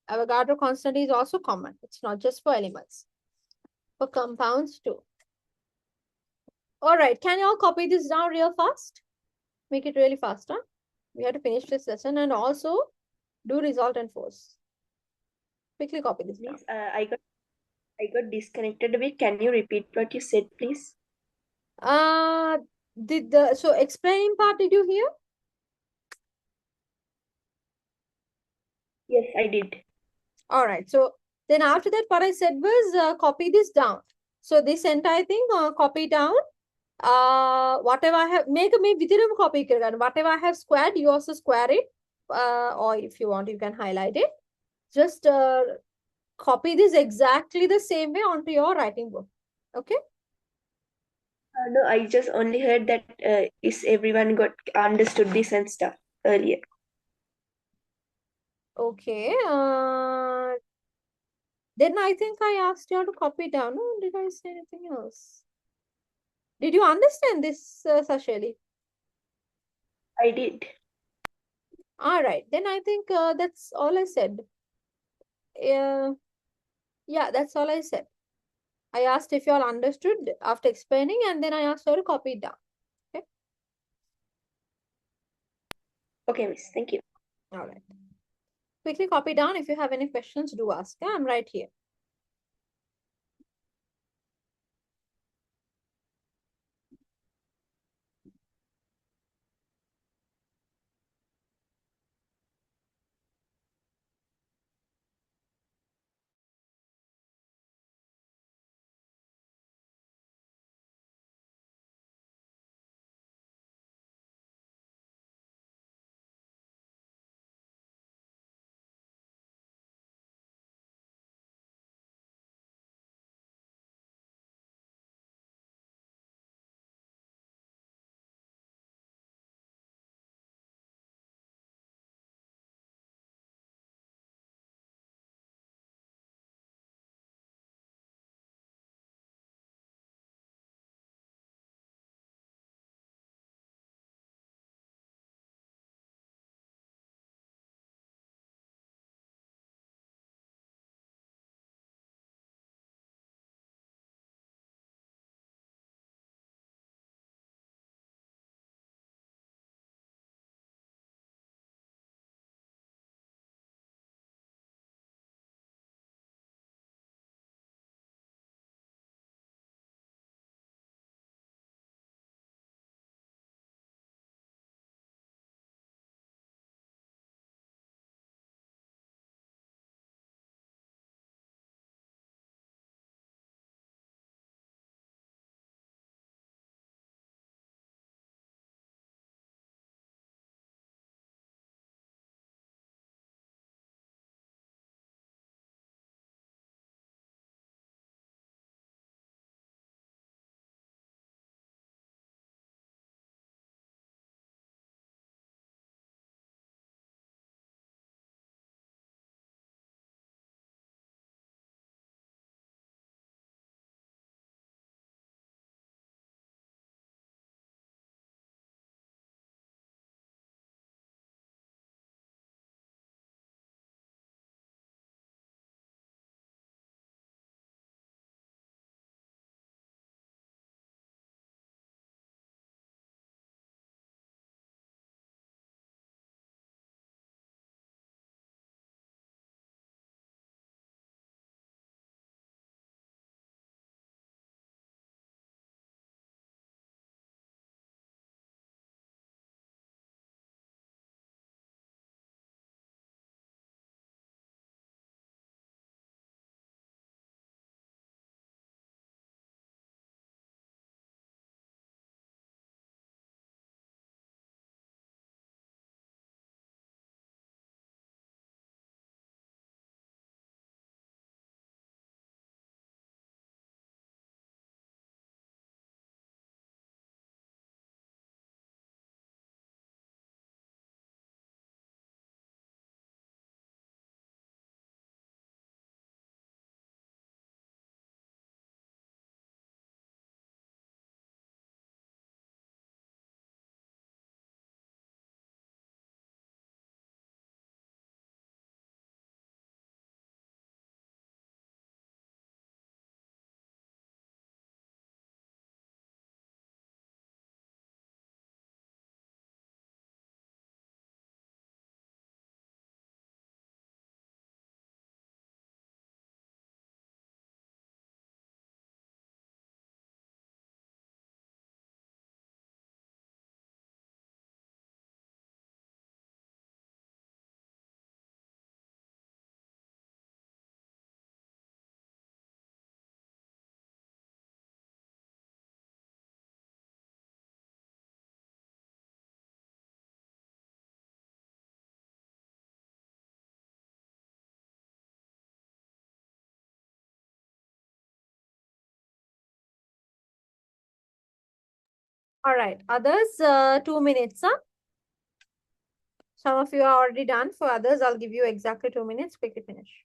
Avogadro constant is also common. It's not just for elements. For compounds too. All right. Can you all copy this down real fast? Make it really faster. We have to finish this lesson and also do result and force. Quickly copy this down. Miss, I got disconnected a bit. Can you repeat what you said, please? So explaining part, did you hear? Yes, I did. All right. So then after that, what I said was copy this down. So this entire thing, copy down. Whatever I have, make me within copy. Whatever I have squared, you also square it. Or if you want, you can highlight it. Just copy this exactly the same way onto your writing book. Okay. No, I just only heard that is everyone got understood this and stuff earlier. Okay. Then I think I asked you all to copy down. Or did I say anything else? Did you understand this, Sasheli? I did. All right. Then I think that's all I said. Yeah, that's all I said. I asked if you all understood after explaining, and then I asked her to copy it down. Okay, Miss. Thank you. All right. Quickly copy down. If you have any questions, do ask. I'm right here. All right. Others, 2 minutes. Huh? Some of you are already done. For others, I'll give you exactly 2 minutes. Quickly finish.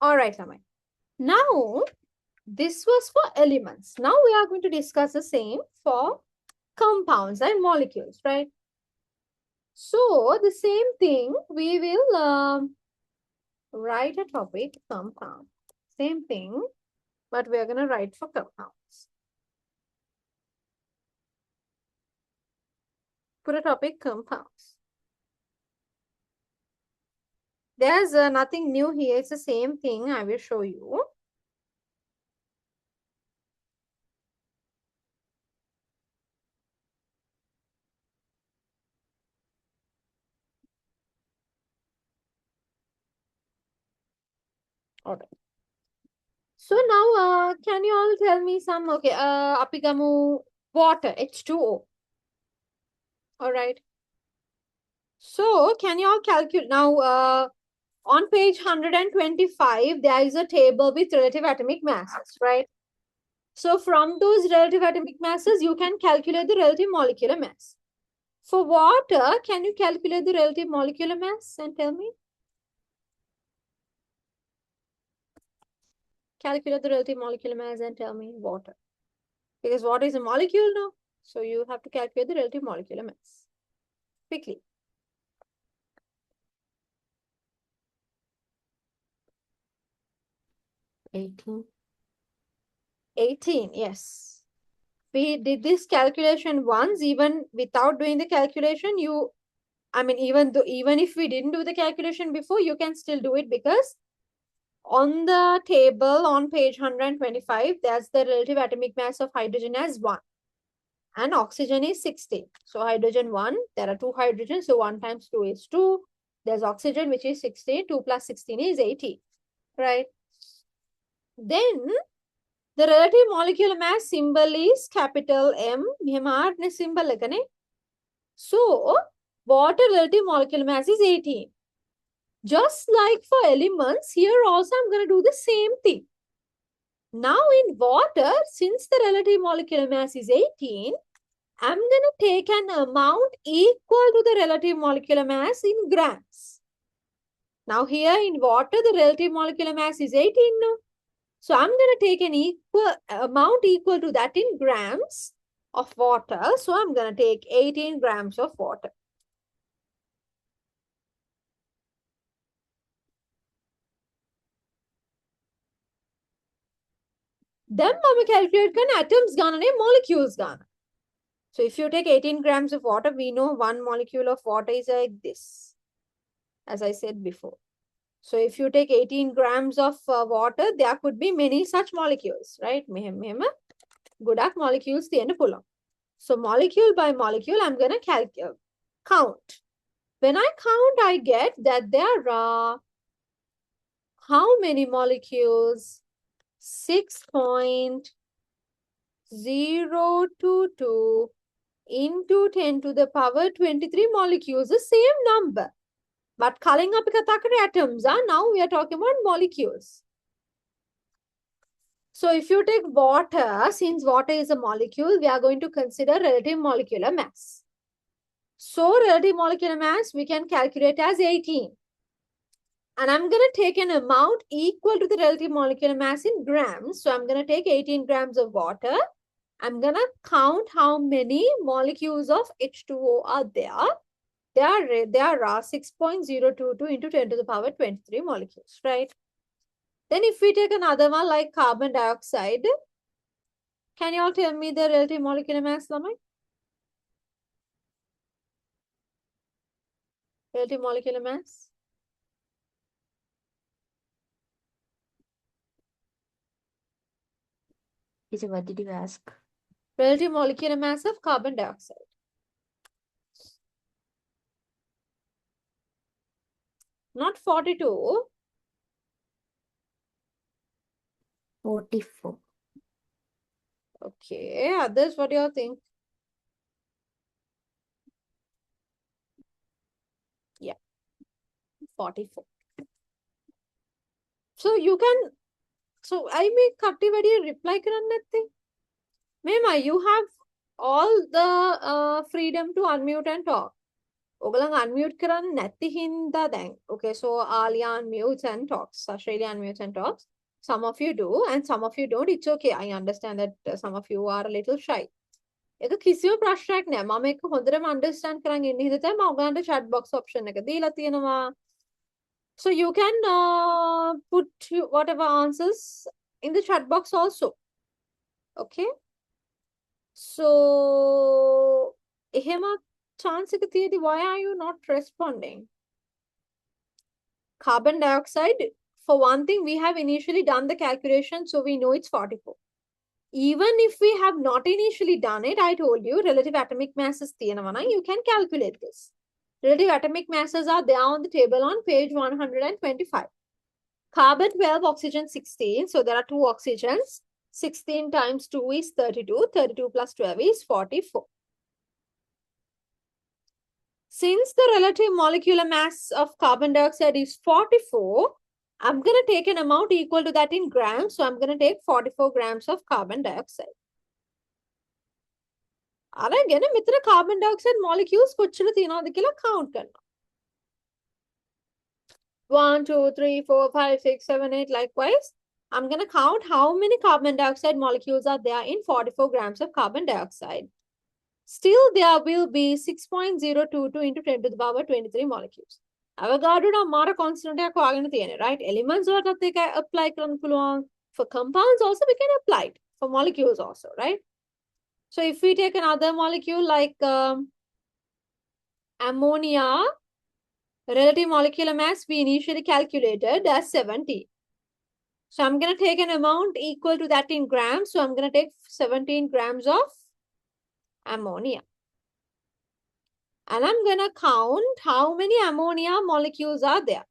All right, Lamai. Now, this was for elements. Now we are going to discuss the same for compounds and molecules, right? So the same thing, we will write a topic compound. Same thing, but we are going to write for compounds. Put a topic compounds. There's nothing new here. It's the same thing. I will show you. All right. So now, can you all tell me some, okay, apigamu water, H2O. All right. So can you all calculate now, on page 125, there is a table with relative atomic masses, right? So from those relative atomic masses, you can calculate the relative molecular mass. For water, can you calculate the relative molecular mass and tell me? Calculate the relative molecular mass and tell me water. Because water is a molecule now. So you have to calculate the relative molecular mass. Quickly. 18. 18, yes. We did this calculation once, even without doing the calculation, even if we didn't do the calculation before, you can still do it because on the table on page 125, there's the relative atomic mass of hydrogen as 1 and oxygen is 16. So hydrogen 1, there are 2 hydrogens, so 1 times 2 is 2. There's oxygen, which is 16, 2 plus 16 is 18, right? Then the relative molecular mass symbol is capital M. symbol. So water relative molecular mass is 18. Just like for elements, here also I'm going to do the same thing. Now in water, since the relative molecular mass is 18, I'm going to take an amount equal to the relative molecular mass in grams. Now here in water, the relative molecular mass is 18 now. So I'm going to take an amount equal to that in grams of water. So I'm going to take 18 grams of water. Then we calculate atoms gana molecules gana. So if you take 18 grams of water, we know 1 molecule of water is like this, as I said before. So if you take 18 grams of water, there could be many such molecules, right? Good molecules the end pull. So molecule by molecule, I'm going to count. When I count, I get that there are how many molecules? 6.022 into 10 to the power 23 molecules, the same number. But calling up atoms, now we are talking about molecules. So if you take water, since water is a molecule, we are going to consider relative molecular mass. So relative molecular mass we can calculate as 18. And I'm going to take an amount equal to the relative molecular mass in grams. So I'm going to take 18 grams of water. I'm going to count how many molecules of H2O are there. There are 6.022 into 10 to the power 23 molecules, right? Then if we take another one like carbon dioxide, can you all tell me the relative molecular mass, Lamai? Relative molecular mass? Teacher, what did you ask? Relative molecular mass of carbon dioxide. Not 42. 44. Okay, others, what do you think? Yeah, 44. So you can, so I make Kapti reply karan. Mema, you have all the freedom to unmute and talk. ඔගලන් unmute කරන්න නැති හින්දා දැන්. Okay, so Alia unmutes and talks. Australia unmutes and talks. Some of you do and some of you don't. It's okay. I understand that some of you are a little shy. ඒක කිසිම ප්‍රශ්නයක් නෑ. මම ඒක හොඳටම understand කරන් ඉන්න හින්දා තමයි මම ඔයගලන්ට chat box option එක දීලා තියෙනවා. So you can put whatever answers in the chat box also. Okay? So එහෙම chance එක තියෙදි why are you not responding? Carbon dioxide, for one thing, we have initially done the calculation, so we know it's 44. Even if we have not initially done it, I told you, relative atomic masses, you can calculate this. Relative atomic masses are there on the table on page 125. Carbon 12, oxygen 16. So there are two oxygens. 16 times 2 is 32. 32 plus 12 is 44. Since the relative molecular mass of carbon dioxide is 44, I'm going to take an amount equal to that in grams. So I'm going to take 44 grams of carbon dioxide. අරගෙන මෙතන carbon dioxide molecules කොච්චර තියෙනවද කියලා count කරනවා. 1, 2, 3, 4, 5, 6, 7, 8 likewise. I'm going to count how many carbon dioxide molecules are there in 44 grams of carbon dioxide. Still, there will be 6.022 into 10 to the power 23 molecules. Avogadro na mara constant එකක් හොයාගෙන තියෙන්නේ, right? Elements වලටත් ඒක apply කරන්න පුළුවන්. For compounds also we can apply it. For molecules also, right? So if we take another molecule like ammonia, relative molecular mass we initially calculated as 70. So I'm going to take an amount equal to that in grams. So I'm going to take 17 grams of ammonia. And I'm going to count how many ammonia molecules are there.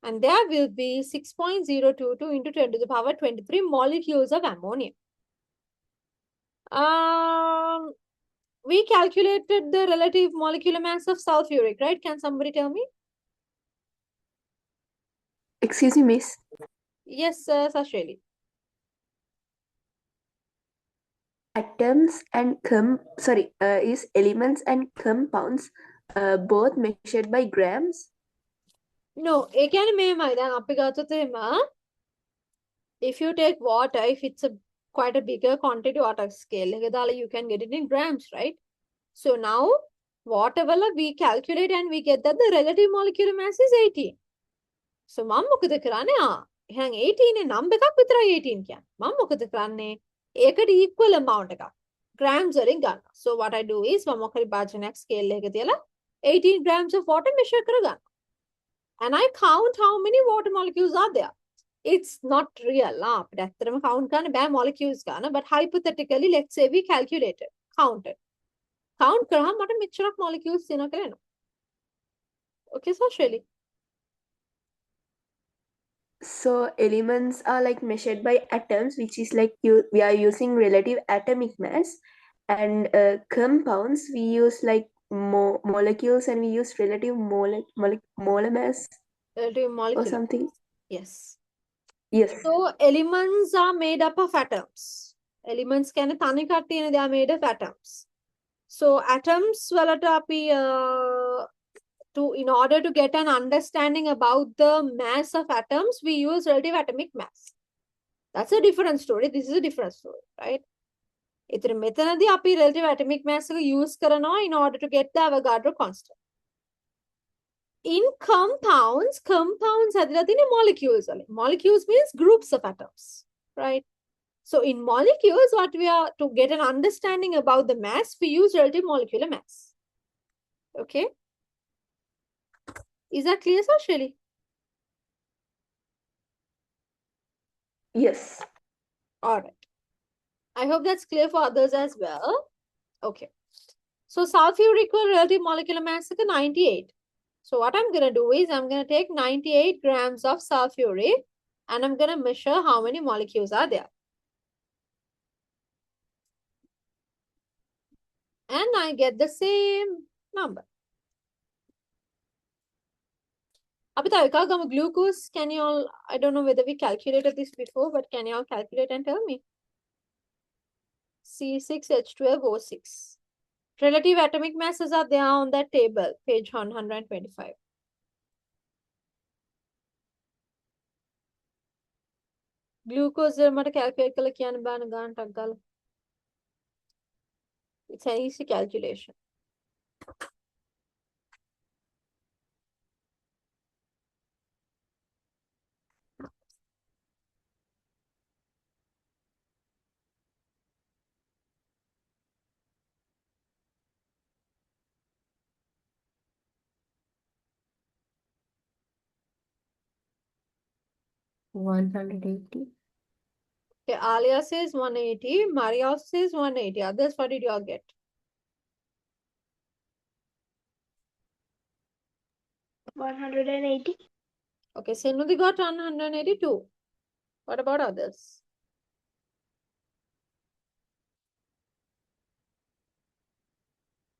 And there will be 6.022 into 10 to the power 23 molecules of ammonia. We calculated the relative molecular mass of sulfuric, right? Can somebody tell me? Excuse me, miss. Yes, Sasheli. Atoms and is elements and compounds both measured by grams? No, ඒ කියන්නේ මේමයි. දැන් අපි ගත්තොත් එහෙම if you take water, if it's a quite a bigger quantity water scale, you can get it in grams, right? So now, whatever we calculate and we get that the relative molecular mass is 18. So මම මොකද කරන්නේ? එහෙනම් 18 ේ number එකක් විතරයි 18 කියන්නේ. මම මොකද කරන්නේ? ඒකට equal amount එකක් grams වලින් ගන්නවා. So what I do is මම මොකරි භාජනයක් scale එකක තියලා 18 grams of water measure කරගන්නවා. And I count how many water molecules are there. It's not real. අපිට ඇත්තටම count කරන්න බෑ molecules ගන්න. But hypothetically, let's say we calculated, counted. Count කරාම මට මෙච්චරක් molecules තියෙනවා කියලා එනවා. Okay, so Shelly. So elements are like measured by atoms, which is like we are using relative atomic mass, and compounds we use like molecules, and we use relative molar mass Relative molecular. or something. Yes. Yes. So elements are made up of atoms. Elements can they are made of atoms. So atoms in order to get an understanding about the mass of atoms, we use relative atomic mass. That's a different story. This is a different story, right? इतर මෙතනදී අපි relative atomic mass එක use කරනවා in order to get the Avogadro constant. In compounds හැදලා තියෙන්නේ molecules වලින්. Molecules means groups of atoms, right? So in molecules, what we are to get an understanding about the mass, we use relative molecular mass. Okay? Is that clear, Sashali? Yes. All right. I hope that's clear for others as well. Okay. So sulfuric relative molecular mass is 98. So what I'm going to do is I'm going to take 98 grams of sulfuric and I'm going to measure how many molecules are there. And I get the same number. Glucose, can you all, I don't know whether we calculated this before, but can you all calculate and tell me? C6H12O6. Relative atomic masses are there on that table, page 125. Glucose calculate it's an easy calculation. $180. Okay, Alia says 180, Maria says 180. Others, what did you all get? 180. Okay, Senudi got 182. What about others?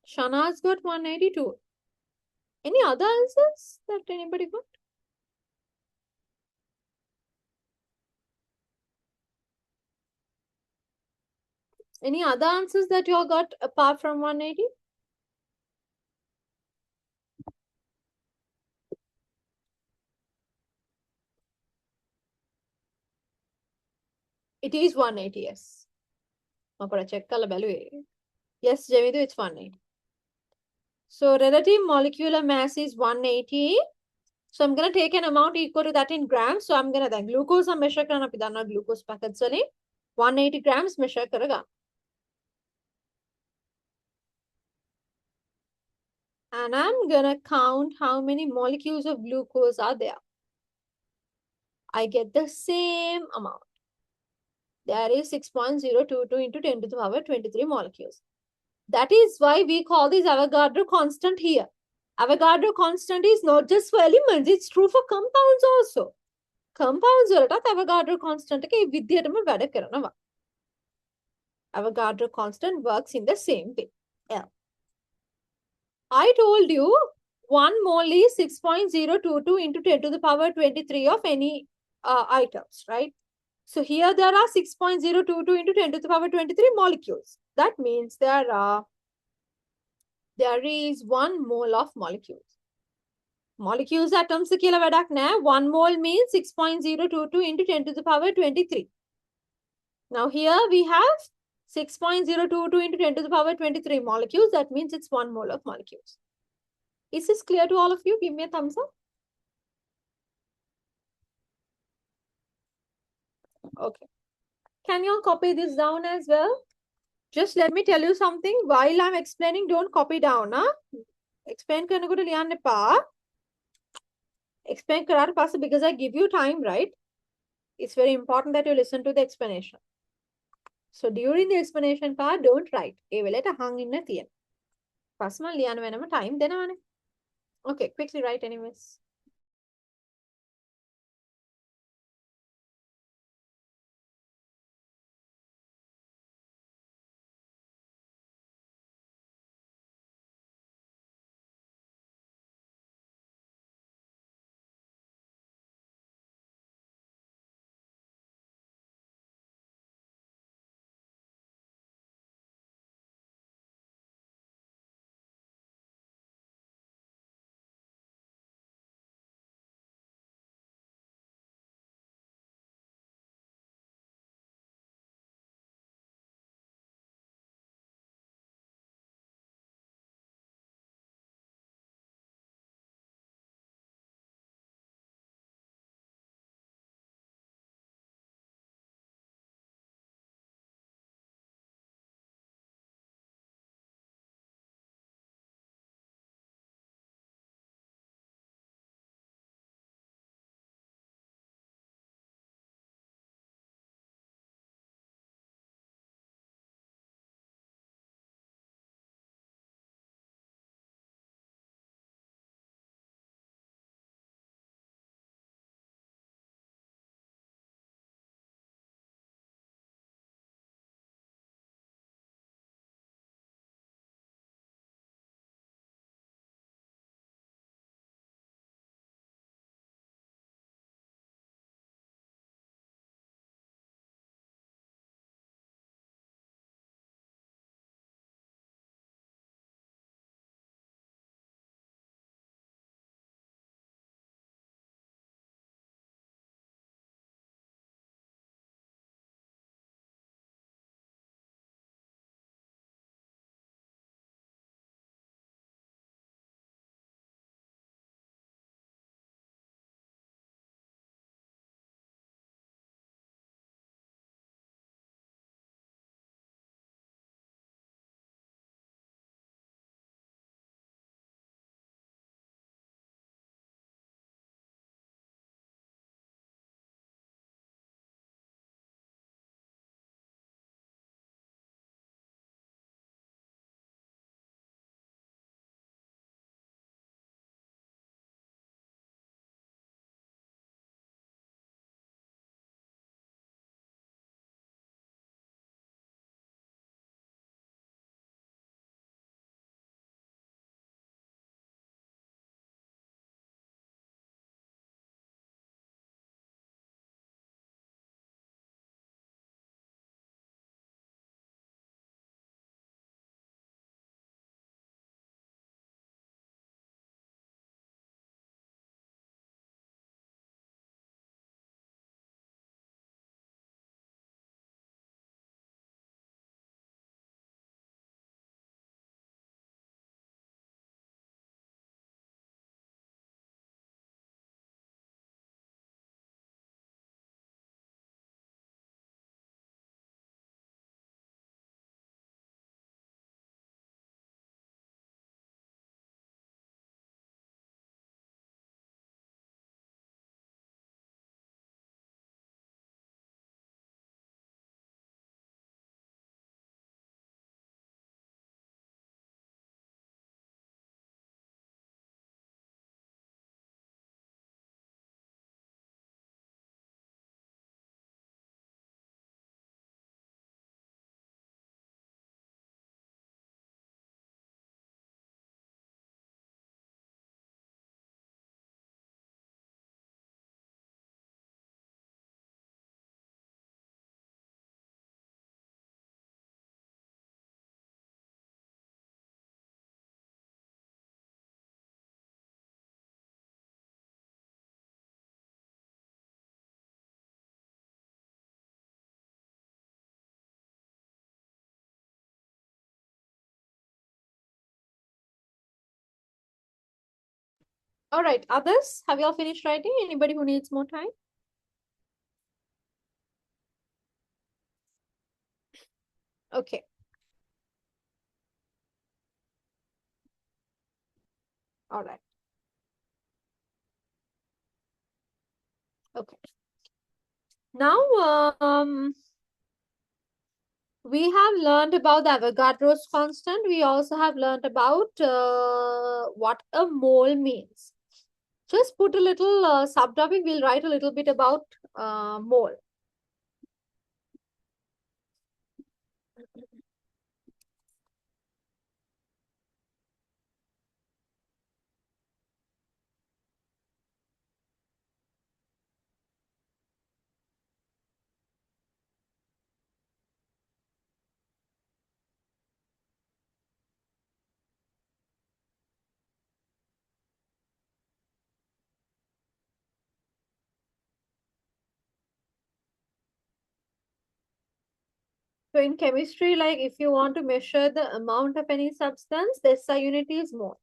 Shana's got 182. Any other answers that anybody got? Any other answers that you all got apart from 180? It is 180, yes. Yes, Jamidu, it's 180. So relative molecular mass is 180. So I'm going to take an amount equal to that in grams. So I'm going to then glucose measure karana pidana glucose packets 180 grams measure karaga. And I'm going to count how many molecules of glucose are there. I get the same amount. There is 6.022 into 10 to the power 23 molecules. That is why we call this Avogadro constant here. Avogadro constant is not just for elements, it's true for compounds also. Compounds වලටත් Avogadro constant එක ඒ විදිහටම වැඩ කරනවා. Avogadro constant works in the same way. Yeah. I told you 1 mole is 6.022 into 10 to the power 23 of any items, right? So here there are 6.022 into 10 to the power 23 molecules. That means there is 1 mole of molecules. Molecules atoms කියලා වැඩක් නෑ. 1 mole means 6.022 into 10 to the power 23. Now here we have 6.022 into 10 to the power 23 molecules. That means it's 1 mole of molecules. Is this clear to all of you? Give me a thumbs up. Okay. Can you all copy this down as well? Just let me tell you something. While I'm explaining, don't copy down. Huh? Explain කරනකොට ලියන්න එපා. Explain කරාට පස්සේ because I give you time, right? It's very important that you listen to the explanation. So during the explanation part, don't write. ඒ වෙලේට අහන් ඉන්න තියෙන. පස්සේ මම ලියන්න වෙනම time දෙනවනේ. Okay, quickly write anyways. All right, others, have you all finished writing? Anybody who needs more time? Okay. All right. Okay. Now, we have learned about the Avogadro's constant. We also have learned about what a mole means. Just put a little subtopic. We'll write a little bit about mole. So in chemistry, like if you want to measure the amount of any substance, the SI unit is mole.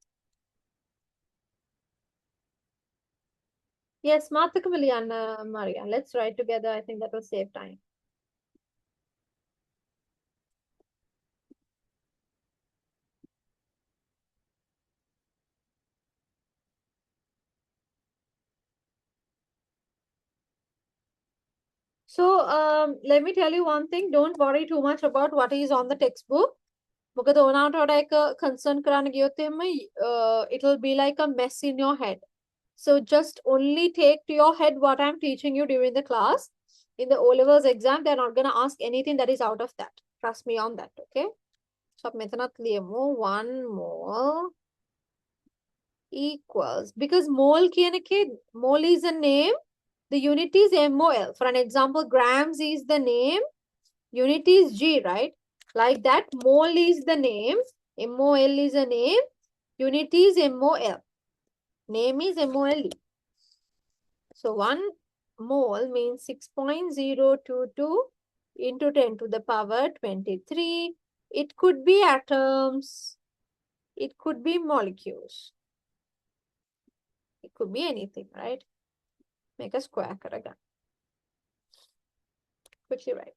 Yes, Mathakamali and Maria. Let's write together. I think that will save time. So let me tell you one thing. Don't worry too much about what is on the textbook. Because concern it will be like a mess in your head. So just only take to your head what I'm teaching you during the class. In the O-levels exam, they're not going to ask anything that is out of that. Trust me on that, okay? So, one mole equals, because mole is a name, the unit is MOL. For an example, grams is the name, unit is G, right? Like that, mole is the name, MOL is a name, unit is MOL. Name is MOL. So 1 mole means 6.022 into 10 to the power 23. It could be atoms. It could be molecules. It could be anything, right? Make a square again. Quickly write.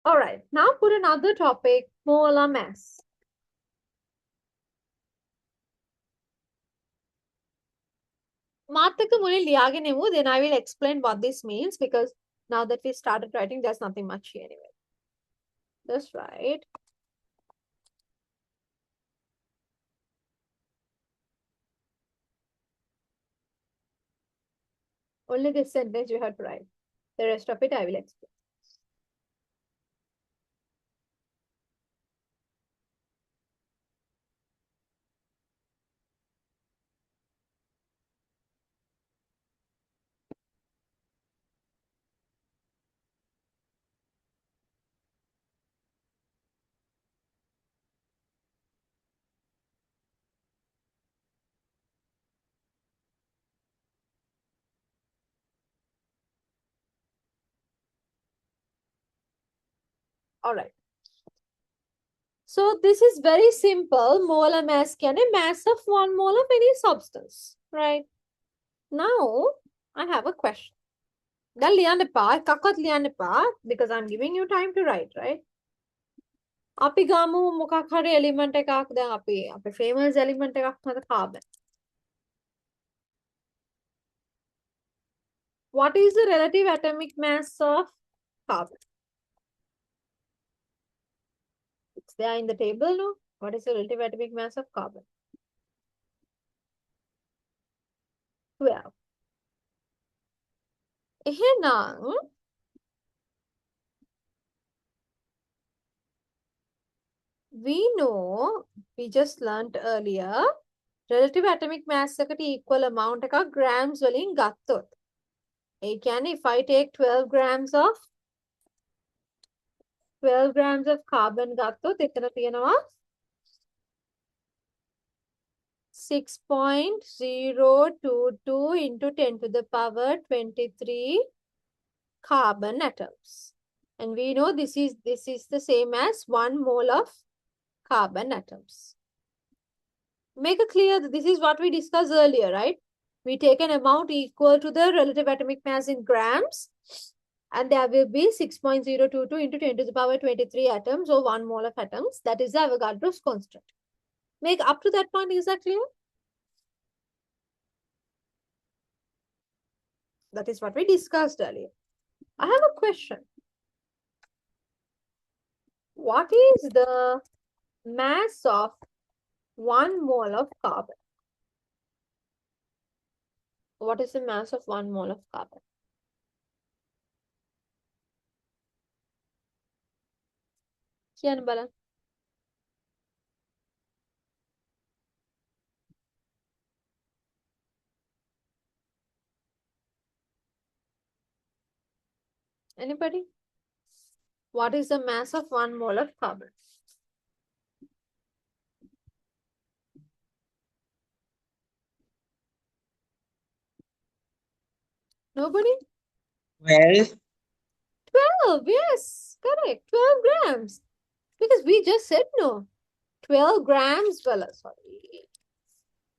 All right, now put another topic, molar mass. Then I will explain what this means, because now that we started writing, there's nothing much here anyway. Just write. Only this sentence you have to write. The rest of it I will explain. All right. So this is very simple. Molar mass can a mass of 1 mole of any substance, right? Now I have a question. Because I'm giving you time to write, right? අපි ගමු මොකක් හරි element එකක් දැන් අපි famous element එකක් තමයි carbon. What is the relative atomic mass of carbon? there in the table, no? What is the relative atomic mass of carbon? 12. එහෙනම් we know, we just learnt earlier, relative atomic mass එකට equal amount එකක් grams වලින් ගත්තොත්. ඒ කියන්නේ if I take 12 grams of carbon ගත්තොත් එතන තියෙනවා 6.022 into 10 to the power 23 carbon atoms. And we know this is the same as 1 mole of carbon atoms. Make it clear that this is what we discussed earlier, right? We take an amount equal to the relative atomic mass in grams, and there will be 6.022 into 10 to the power 23 atoms, or 1 mole of atoms. That is the Avogadro's constant. Make up to that point, is that clear? That is what we discussed earlier. I have a question. What is the mass of 1 mole of carbon? What is the mass of 1 mole of carbon? කියන්න බලන්න. Anybody? What is the mass of 1 mole of carbon? Nobody? Well, 12, yes, correct. 12 grams. Because we just said no. 12 grams, well, sorry.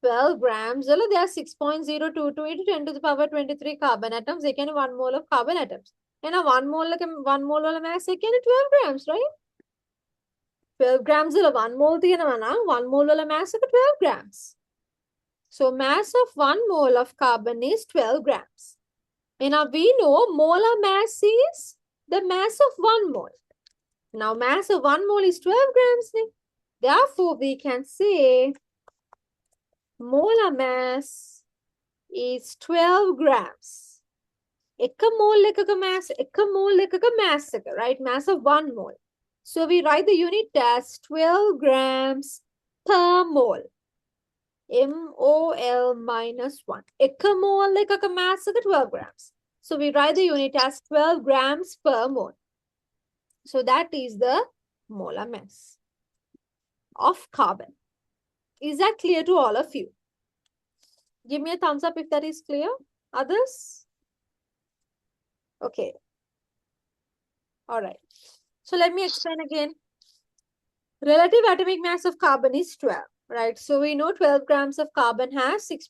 12 grams, well, there are 6.022 into 10 to the power 23 carbon atoms. They can 1 mole of carbon atoms. And a 1 mole of mass, they can 12 grams, right? 12 grams, 1 mole, 1 mole of mass, 12 grams. So mass of 1 mole of carbon is 12 grams. And now we know molar mass is the mass of 1 mole. Now mass of 1 mole is 12 grams. Therefore, we can say molar mass is 12 grams. Ekka mole ekaka mass, right? Mass of 1 mole. So we write the unit as 12 grams per mole. MOL minus 1. Ekka mole ekaka mass 12 grams. So we write the unit as 12 grams per mole. So that is the molar mass of carbon. Is that clear to all of you? Give me a thumbs up if that is clear. Others? Okay. All right. So let me explain again. Relative atomic mass of carbon is 12, right? So we know 12 grams of carbon has 6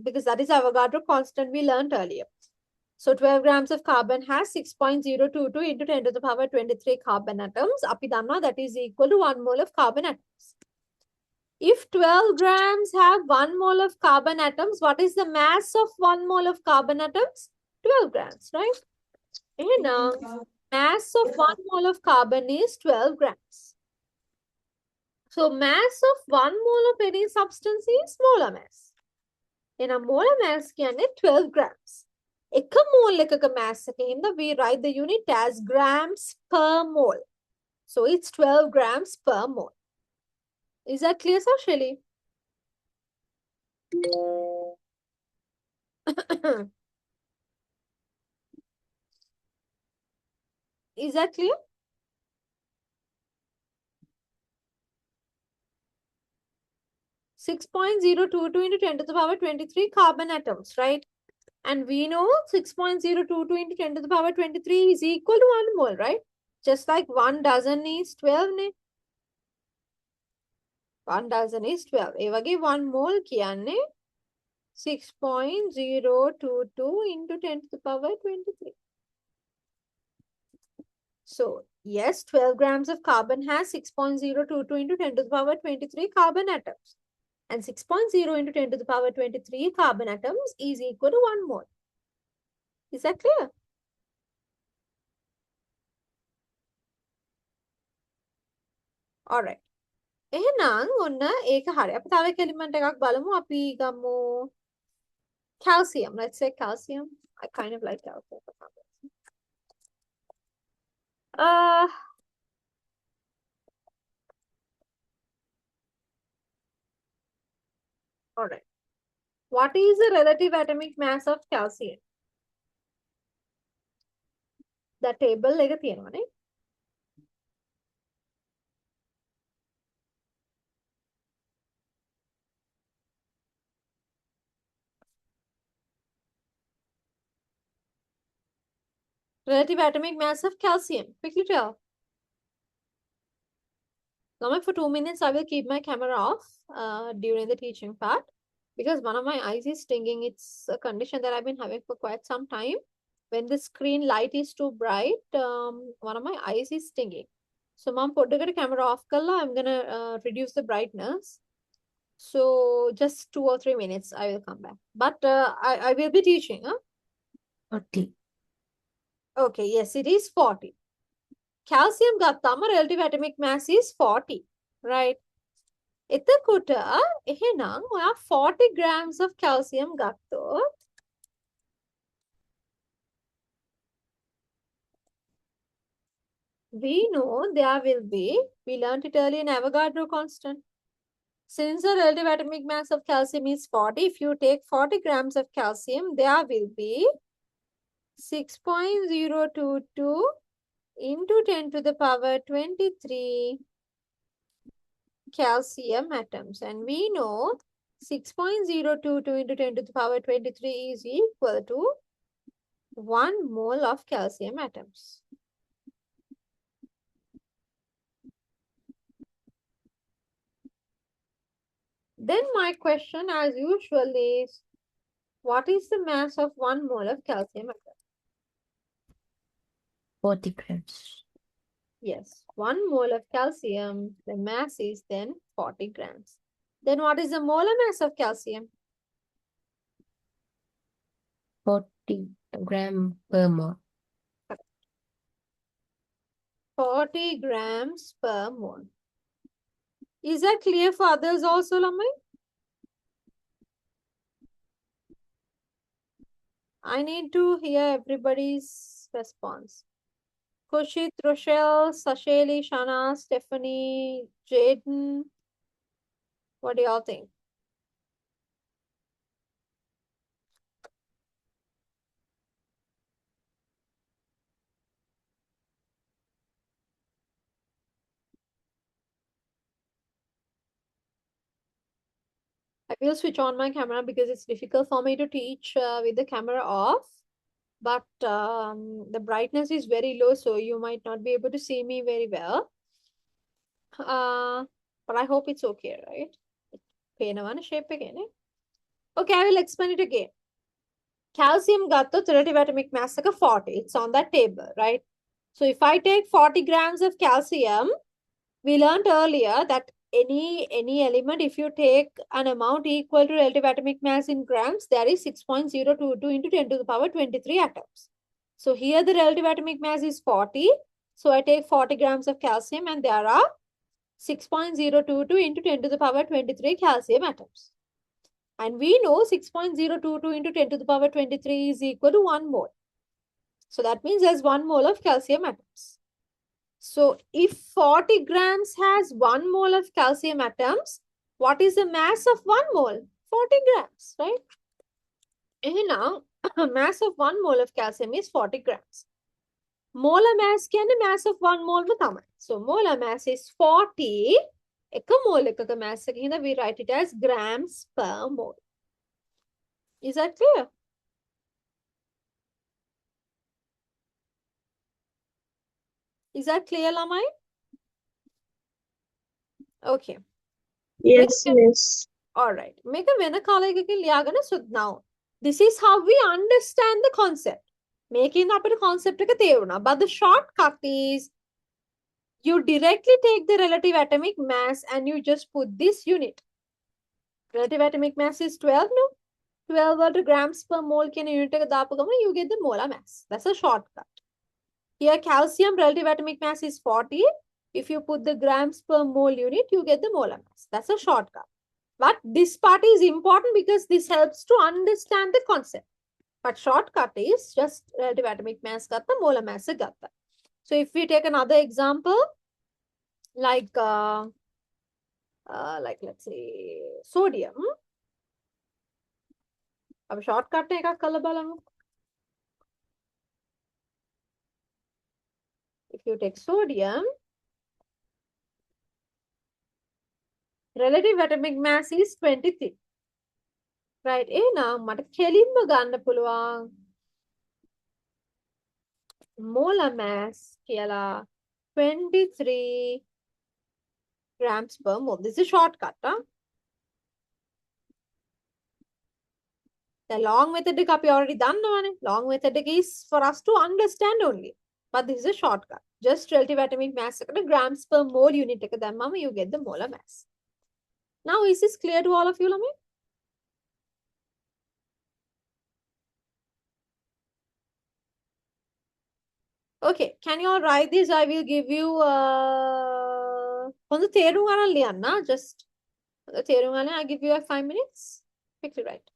because that is Avogadro constant we learned earlier. So 12 grams of carbon has 6.022 into 10 to the power 23 carbon atoms. Api danna that is equal to 1 mole of carbon atoms. If 12 grams have 1 mole of carbon atoms, what is the mass of 1 mole of carbon atoms? 12 grams, right? And now, mass of 1 mole of carbon is 12 grams. So mass of 1 mole of any substance is molar mass. And a molar mass is 12 grams. Ekka mole ekaka mass we write the unit as grams per mole. So it's 12 grams per mole. Is that clear, sir, Shelly? Is that clear? Six 6.022 into 10 to the power 23 carbon atoms, right? And we know 6.022 into 10 to the power 23 is equal to 1 mole, right? Just like 1 dozen is 12. Ne? 1 dozen is 12. ඒ වගේ 1 mole කියන්නේ 6.022 into 10 to the power 23. So, yes, 12 grams of carbon has 6.022 into 10 to the power 23 carbon atoms. And 6.0 into 10 to the power 23 carbon atoms is equal to 1 mole. Is that clear? All right. එහෙනම් ඔන්න ඒක හරි. අපි තව එක element එකක් බලමු. අපි ගමු calcium. Let's say calcium. I kind of like calcium for some reason. All right. What is the relative atomic mass of calcium? The table එක තියෙනවනේ. Relative atomic mass of calcium. Quickly tell. Now, for 2 minutes, I will keep my camera off during the teaching part because one of my eyes is stinging. It's a condition that I've been having for quite some time. When the screen light is too bright, one of my eyes is stinging. So, mom, put the camera off. I'm gonna reduce the brightness. So, just 2 or 3 minutes, I will come back. But I will be teaching. Huh? 40. Okay, yes, it is 40. Calcium gattama relative atomic mass is 40, right? එතකොට එහෙනම් ඔයා 40 grams of calcium ගත්තොත් we know there will be, we learned it earlier in Avogadro constant. Since the relative atomic mass of calcium is 40, if you take 40 grams of calcium, there will be 6.022 into 10 to the power 23 calcium atoms. And we know 6.022 into 10 to the power 23 is equal to 1 mole of calcium atoms. Then my question as usual is, what is the mass of 1 mole of calcium atom? 40 grams. Yes, 1 mole of calcium, the mass is then 40 grams. Then what is the molar mass of calcium? 40 gram per mole. 40 grams per mole. Is that clear for others also, Lamai? I need to hear everybody's response. Kushit, Rochelle, Sasheli, Shana, Stephanie, Jaden. What do y'all think? I will switch on my camera because it's difficult for me to teach with the camera off. But the brightness is very low, so you might not be able to see me very well. But I hope it's okay, right? Pena shape again. Okay, I will explain it again. Calcium got the relative atomic mass like 40. It's on that table, right? So if I take 40 grams of calcium, we learned earlier that any element, if you take an amount equal to relative atomic mass in grams, there is 6.022 into 10 to the power 23 atoms. So here the relative atomic mass is 40. So I take 40 grams of calcium and there are 6.022 into 10 to the power 23 calcium atoms. And we know 6.022 into 10 to the power 23 is equal to 1 mole. So that means there's 1 mole of calcium atoms. So if 40 grams has 1 mole of calcium atoms, what is the mass of 1 mole? 40 grams, right? And now, mass of 1 mole of calcium is 40 grams. Molar mass can the mass of 1 mole. So molar mass is 40. Ek mole ekaka mass ekaka we write it as grams per mole. Is that clear? Is that clear, Lamai? Okay. Yes, yes. All right. Make a vena kala ekaka so now this is how we understand the concept. Making up a concept but the shortcut is you directly take the relative atomic mass and you just put this unit. Relative atomic mass is 12, no? 12 grams per mole can unit you get the molar mass. That's a shortcut. Here calcium relative atomic mass is 40. If you put the grams per mole unit, you get the molar mass. That's a shortcut. But this part is important because this helps to understand the concept. But shortcut is just relative atomic mass gatta, molar mass gatta. So if we take another example, like let's say sodium. अब shortcut එකක් කරලා බලමු. If you take sodium, relative atomic mass is 23. Right? එහෙනම් මට කෙලින්ම ගන්න පුළුවන් molar mass කියලා 23 grams per mole. This is a shortcut. The long method එක අපි already දන්නවනේ. Long method එක is for us to understand only. But this is a shortcut. Just relative atomic mass එකට grams per mole unit එක දැම්මම you get the molar mass. Now is this clear to all of you, ළමයි? Okay, can you all write this? I will give you on the තේරුම් අරන් ලියන්න. Just the තේරුම් අරන් I give you 5 minutes. Quickly write.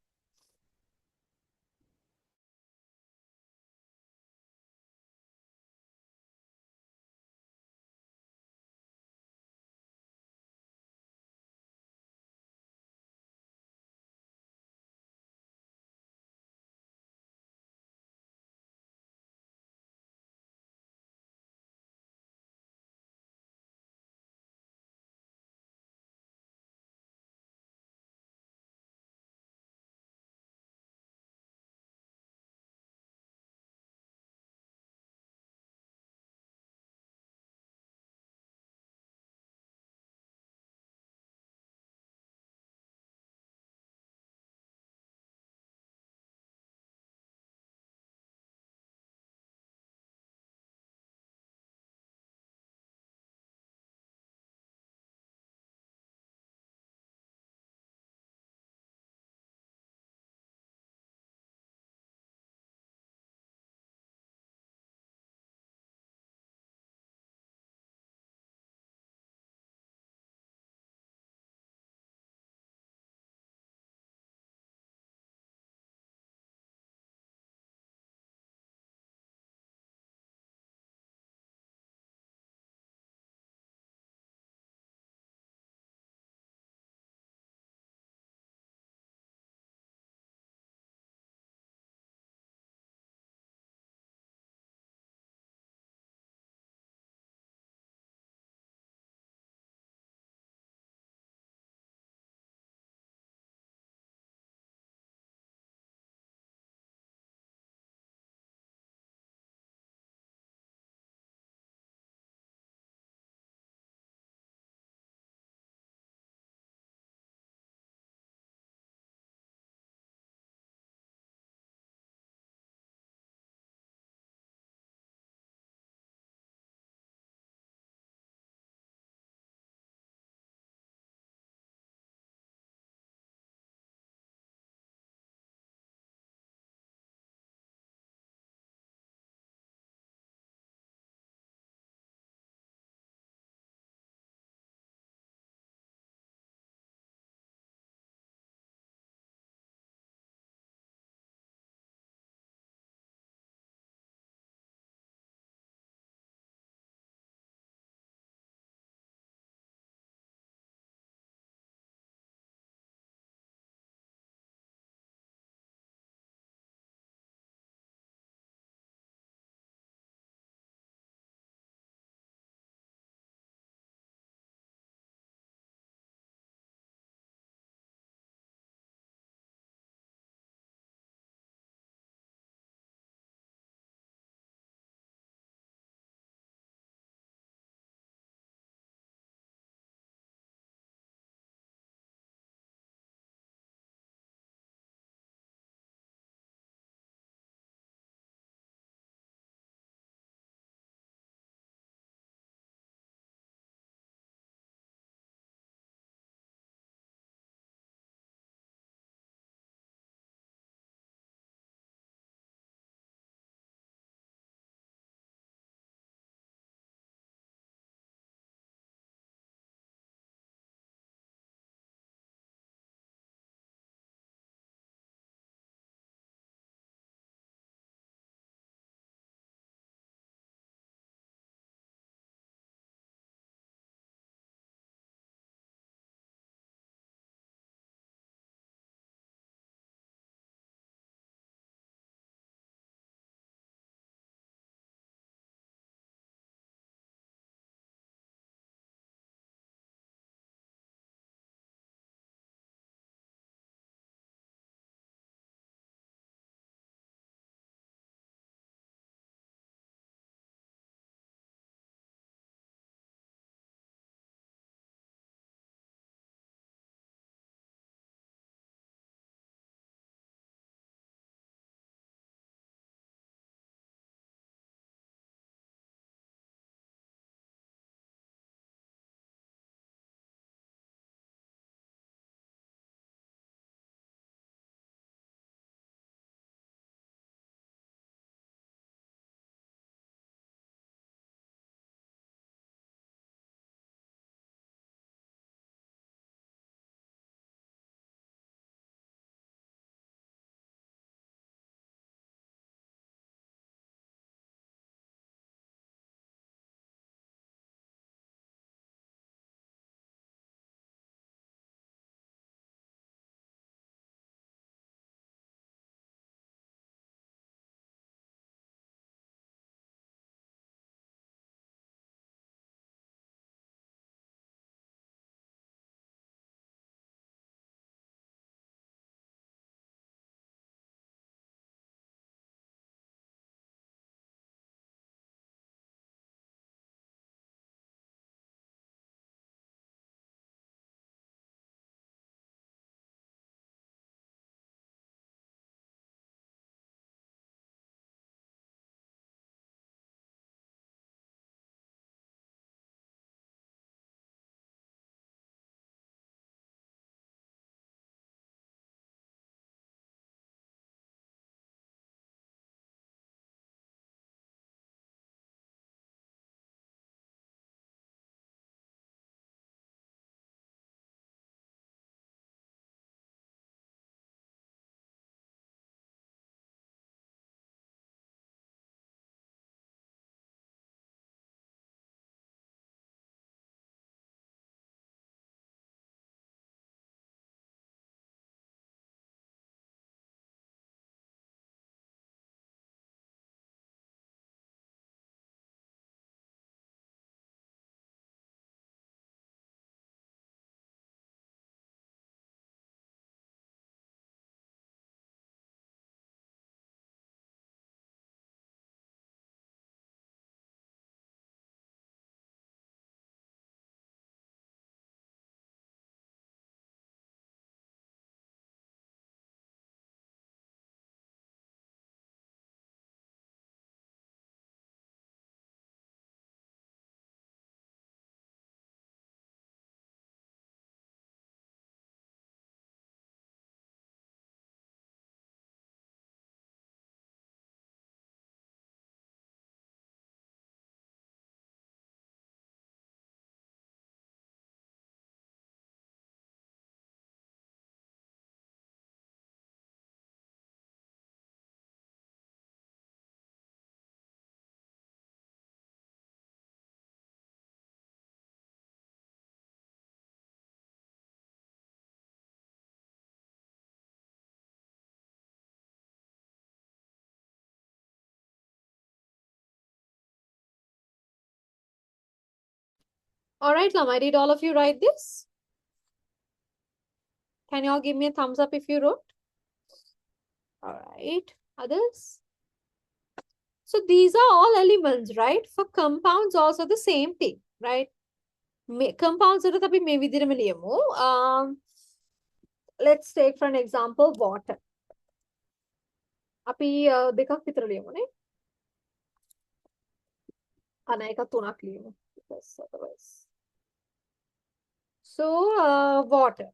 All right, Lama, did all of you write this? Can you all give me a thumbs up if you wrote? All right, others? So these are all elements, right? For compounds also the same thing, right? Compounds are tapi may vidira liyamu. Let's take for an example water. අපි දෙකක් විතර ලියමුනේ. අන එක තුනක් ලියමු. Because otherwise. So water.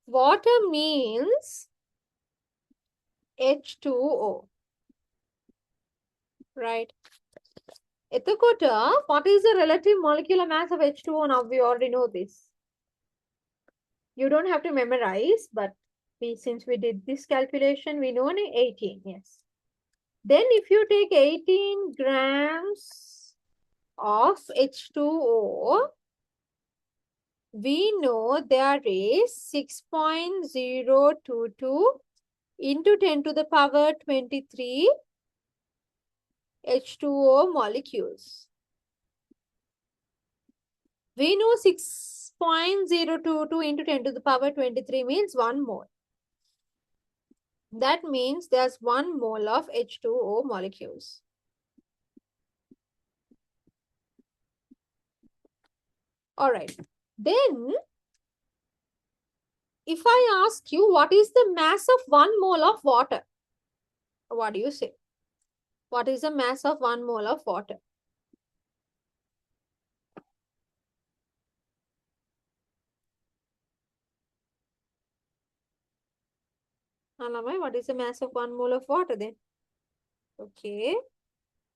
Water means H2O. Right? එතකොට what is the relative molecular mass of H2O? Now we already know this. You don't have to memorize, but since we did this calculation, we know 18, yes. Then if you take 18 grams of H2O, we know there is 6.022 into 10 to the power 23 H2O molecules. We know 6.022 into 10 to the power 23 means 1 mole. That means there's 1 mole of H2O molecules. All right. Then, if I ask you, what is the mass of 1 mole of water? What do you say? What is the mass of 1 mole of water? Alamai, what is the mass of 1 mole of water then? Okay.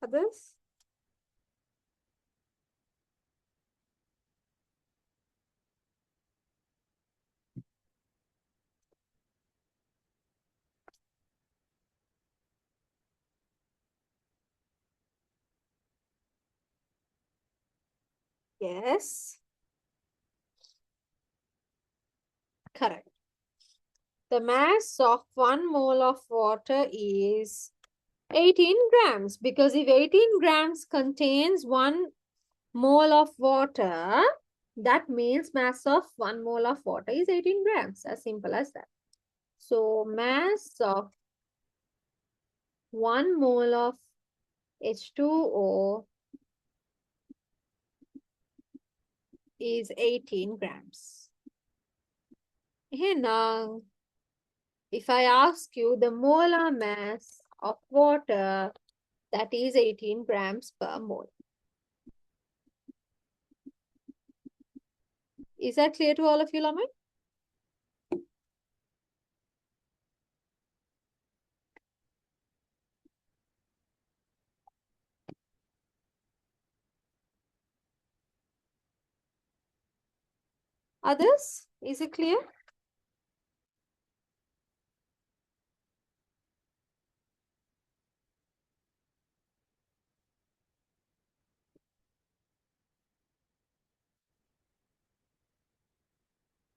Others? Yes. Correct. The mass of 1 mole of water is 18 grams, because if 18 grams contains 1 mole of water, that means mass of 1 mole of water is 18 grams. As simple as that. So mass of 1 mole of H2O is 18 grams. Now, if I ask you the molar mass of water, that is 18 grams per mole. Is that clear to all of you, Lamai? Others? Is it clear?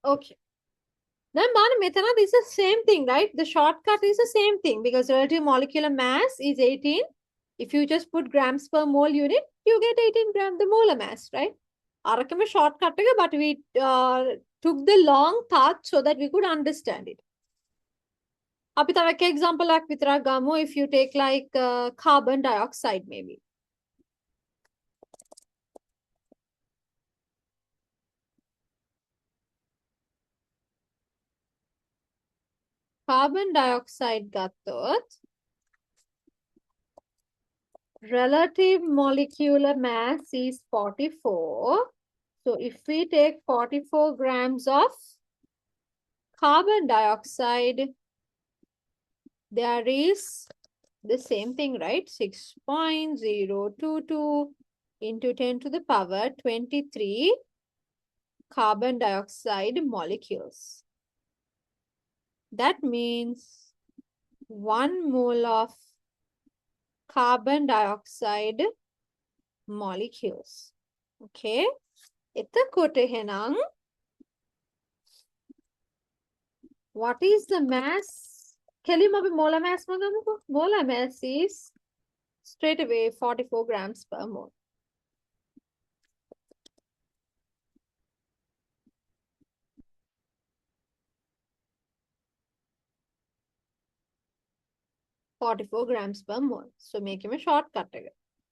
Okay. Then Metana, this is the same thing, right? The shortcut is the same thing because relative molecular mass is 18. If you just put grams per mole unit, you get 18 grams the molar mass, right? Arakama shortcut, but we took the long path so that we could understand it. Apitavak example like Vitragamo, if you take like carbon dioxide, maybe. Carbon dioxide gatot. Relative molecular mass is 44. So if we take 44 grams of carbon dioxide, there is the same thing, right? 6.022 into 10 to the power 23 carbon dioxide molecules. That means 1 mole of carbon dioxide molecules. Okay. What is the mass? Molar mass. Molar mass is straight away 44 grams per mole. 44 grams per mole. So make him a shortcut.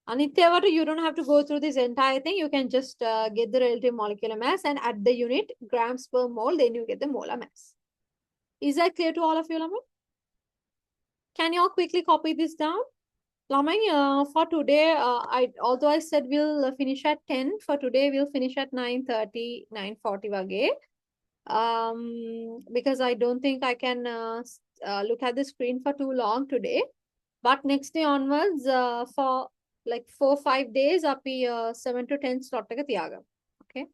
Anitya, you don't have to go through this entire thing. You can just get the relative molecular mass and add the unit grams per mole. Then you get the molar mass. Is that clear to all of you, Lamai? Can you all quickly copy this down? Lamai, for today, although I said we'll finish at 10, for today we'll finish at 9:30, 9:40 again. Because I don't think I can look at the screen for too long today. But next day onwards, for like 4-5 days, අපි 7 to 10 slot එක තියාගමු. Okay.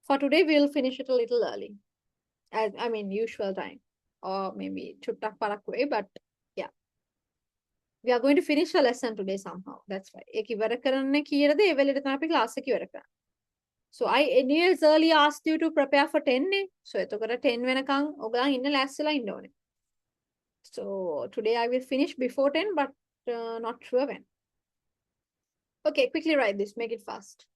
For today, we'll finish it a little early. I mean, usual time. Or maybe චුට්ටක් පරක්කු වෙයි, but yeah. We are going to finish the lesson today somehow. That's why. ඒක ඉවර කරන්න කීයටද ඒ වෙලෙට තමයි අපි class එක ඉවර කරන්නේ. So I anyways early asked you to prepare for 10 නේ. So එතකොට 10 වෙනකන් ඔයගොල්ලන් ඉන්න ලෑස්තිලා ඉන්න ඕනේ. So today I will finish before 10, but not sure when. Okay, quickly write this. Make it fast.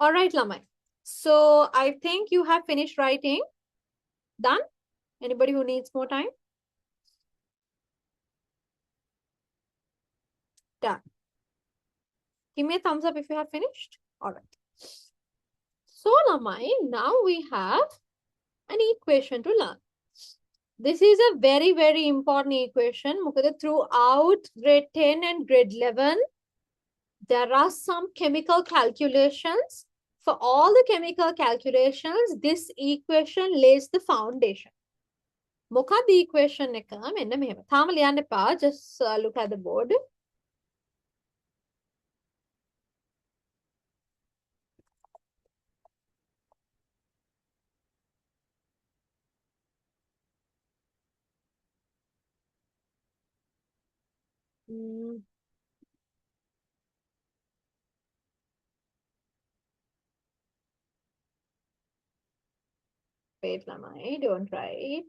All right, Lamai. So I think you have finished writing. Done? Anybody who needs more time? Done. Give me a thumbs up if you have finished. All right. So Lamai, now we have an equation to learn. This is a very, very important equation. Throughout grade 10 and grade 11, there are some chemical calculations. For all the chemical calculations, this equation lays the foundation. මොකක්ද equation එක? මෙන්න මෙහෙම. තාම ලියන්න එපා. Just look at the board. Wait, Lamai, don't write.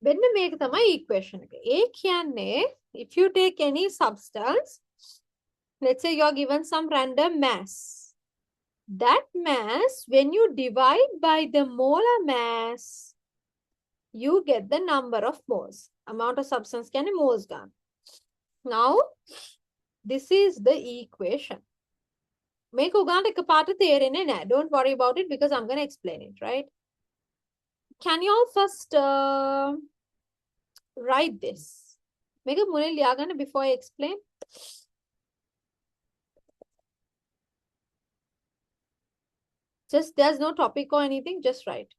මෙන්න මේක තමයි equation එක. ඒ කියන්නේ if you take any substance, let's say you're given some random mass. That mass, when you divide by the molar mass, you get the number of moles. Amount of substance can be moles gone. Now, this is the equation. Make උගාට එකපාරට තේරෙන්නේ නැහැ. Don't worry about it because I'm going to explain it, right? Can you all first write this? Make a මුලින් ලියාගන්න before I explain. Just there's no topic or anything, just write.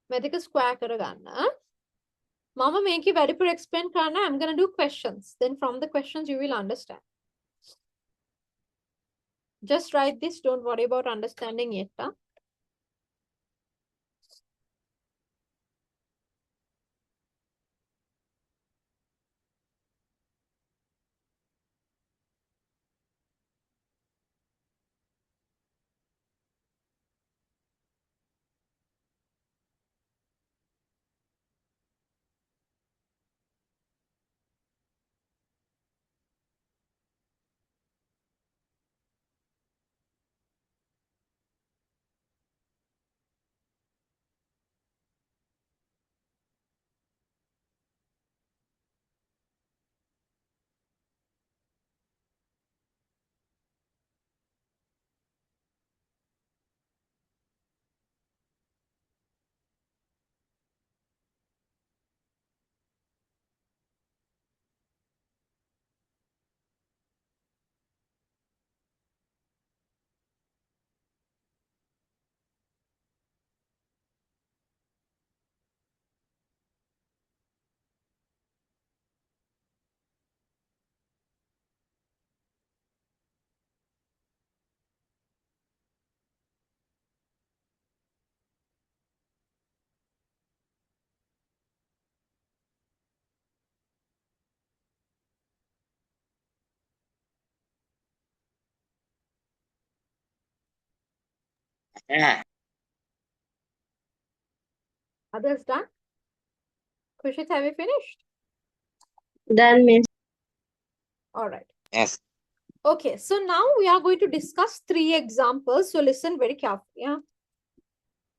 මේක square කරගන්න. මම මේකේ වැඩිපුර explain කරන්න. I'm going to do questions. Then from the questions you will understand. Just write this. Don't worry about understanding it. Huh? Yeah. Others done? Kushit, have you finished? Done, miss. All right. Yes. Okay, so now we are going to discuss 3 examples. So listen very carefully. Yeah.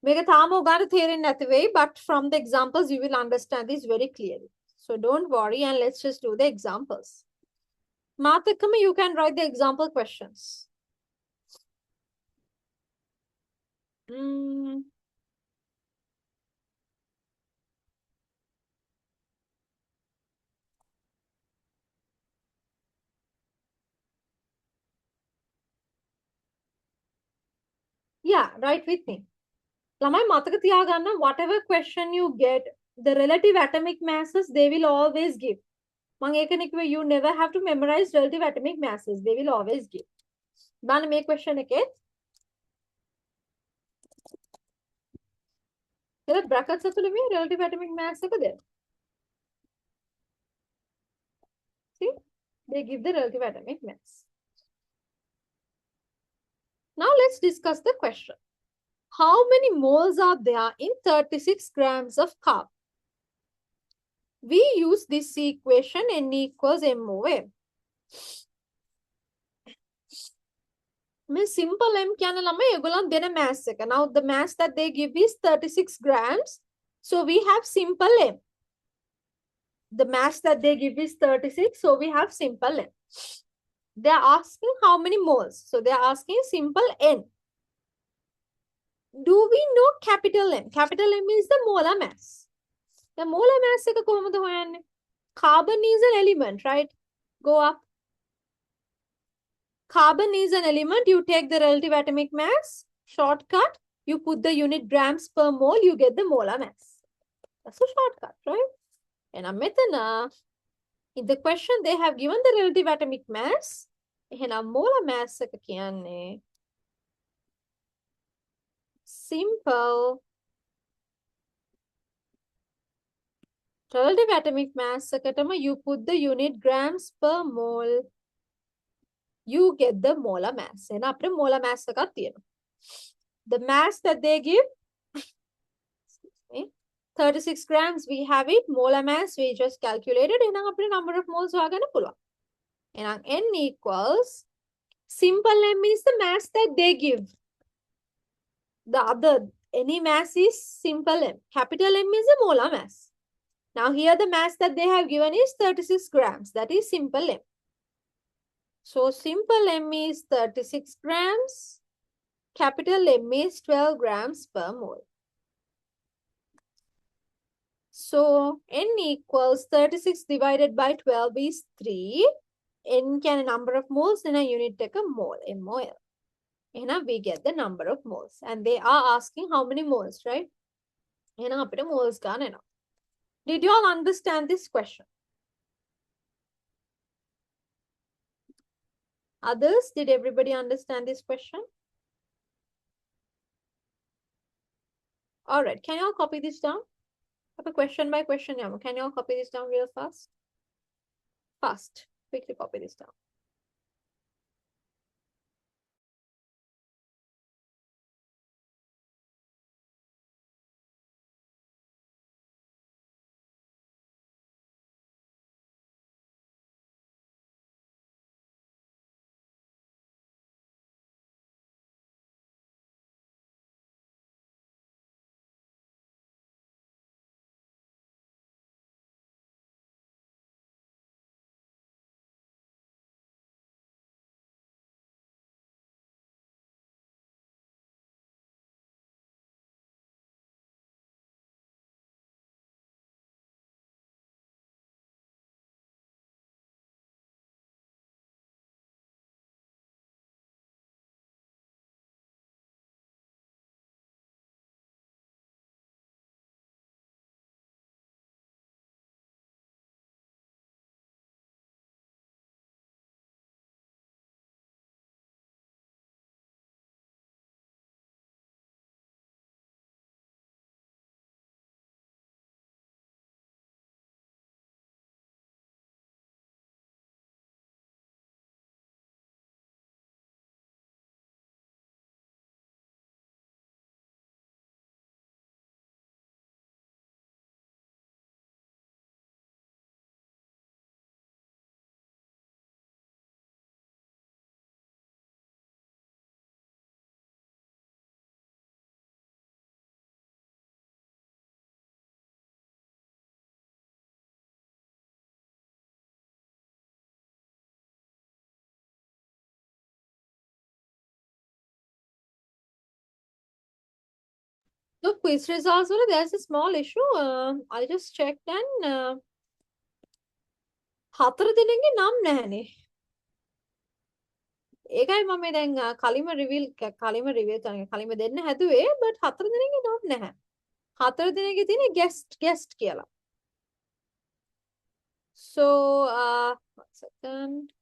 මේක තාම උගාට තේරෙන්නේ නැති වෙයි, but from the examples you will understand this very clearly. So don't worry and let's just do the examples. මාත් එක්කම you can write the example questions. Yeah, write with me. ළමයි මතක තියාගන්න whatever question you get the relative atomic masses they will always give. You never have to memorize relative atomic masses. They will always give. Then make question again. There are brackets relative atomic mass. See, they give the relative atomic mass. Now let's discuss the question. How many moles are there in 36 grams of carbon? We use this equation N equals M over M. Simple M කියන ළමයි ඒගොල්ලන් දෙන mass එක. Now the mass that they give is 36 grams. So we have simple M. The mass that they give is 36. So we have simple M. They are asking how many moles. So they are asking simple N. Do we know capital M? Capital M is the molar mass. The molar mass එක කොහොමද හොයන්නේ? Carbon is an element, right? Go up. Carbon is an element. You take the relative atomic mass. Shortcut. You put the unit grams per mole. You get the molar mass. That's a shortcut, right? And in the question, they have given the relative atomic mass. And molar mass එක කියන්නේ simple relative atomic mass එකටම you put the unit grams per mole. You get the molar mass. And after molar mass එකක් තියෙනවා. The mass that they give 36 grams, we have it. Molar mass, we just calculated. And after number of moles හොයාගන්න පුළුවන්. And N equals simple M is the mass that they give. The other any mass is simple M. Capital M is a molar mass. Now here the mass that they have given is 36 grams. That is simple M. So simple M is 36 grams. Capital M is 12 grams per mole. So N equals 36 divided by 12 is 3. N can a number of moles in a unit take a mole, MOL. And we get the number of moles. And they are asking how many moles, right? And moles gone. Did you all understand this question? Others, did everybody understand this question? All right, can you all copy this down? Have a question by question. Can you all copy this down real fast? Fast, quickly copy this down. So quiz results, there's a small issue. I'll just check then. හතර දිනගේ නම් නැහැනේ. ඒකයි මම දැන් කලිම reveal කරන කලිම දෙන්න හැදුවේ but හතර දිනගේ නම් නැහැ. හතර දිනකේ තියෙන guest කියලා. So, one second.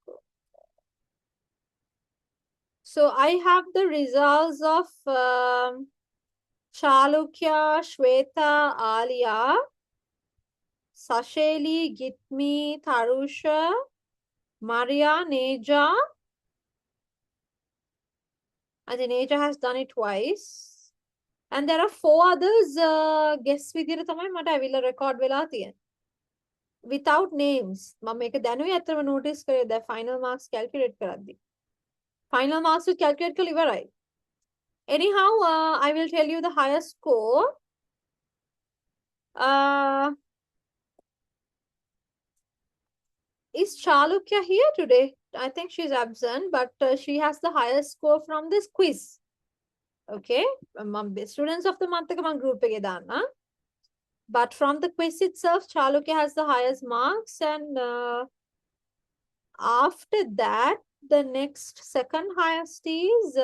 So I have the results of Chalukya, Shweta, Alia, Sasheli, Gitmi, Tarusha, Maria, Neja. I think Neja has done it twice. And there are 4 others guests විදියට තමයි මට ඇවිල්ලා record වෙලා තියෙන්නේ. Without names. මම මේක දැනුයි අතරම notice කරේ දැන් final marks calculate කරද්දි. Final marks calculate කරලා ඉවරයි. Anyhow, I will tell you the highest score. Is Chalukya here today? I think she's absent, but she has the highest score from this quiz. Okay, students of the month group දාන්න. But from the quiz itself, Chalukya has the highest marks, and after that, the next second highest is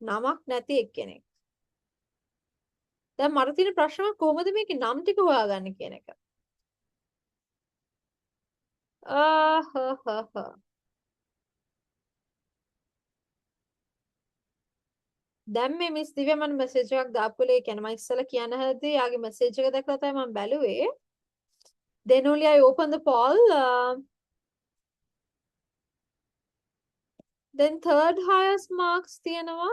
නමක් නැති එක්කෙනෙක්. දැන් මට තියෙන ප්‍රශ්න කොහොමද මේකේ නම් ටික හොයාගන්නේ කියන එක. දැන් මේ මිස් දිව්‍ය මම මෙසේජ් එකක් දාපුලේ කියන මම ඉස්සලා කියන්න හැදී යාගේ මෙසේජ් එක දැක්කලා තමයි මම බැලුවේ. Then only I open the poll. Then third highest marks තියෙනවා.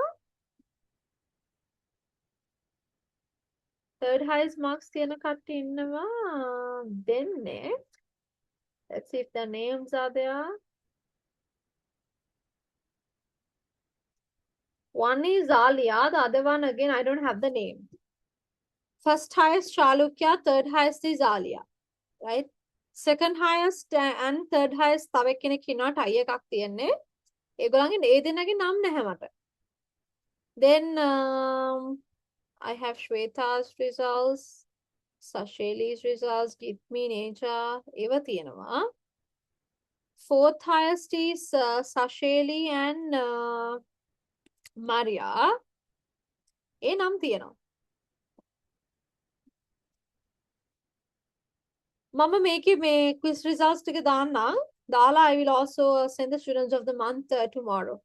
Third highest marks තියෙන කට්ටිය ඉන්නවා. Then next, let's see if the names are there. One is Alia, the other one again I don't have the name. First highest Chalukya, third highest is Alia, right? Second highest and third highest තව කෙනෙක් ඉන්නවා tie එකක් තියෙන්නේ. ඒගොල්ලන්ගේ ඒ දෙන්නගේ නම් නැහැ මට. Then I have Shweta's results, Sasheli's results, Gitmi, Neja, ඒවා තියෙනවා. Fourth highest is Sasheli and Maria. ඒ නම් තියෙනවා. මම මේකේ මේ quiz results ටික දාන්නම්. දාලා I will also send the students of the month tomorrow.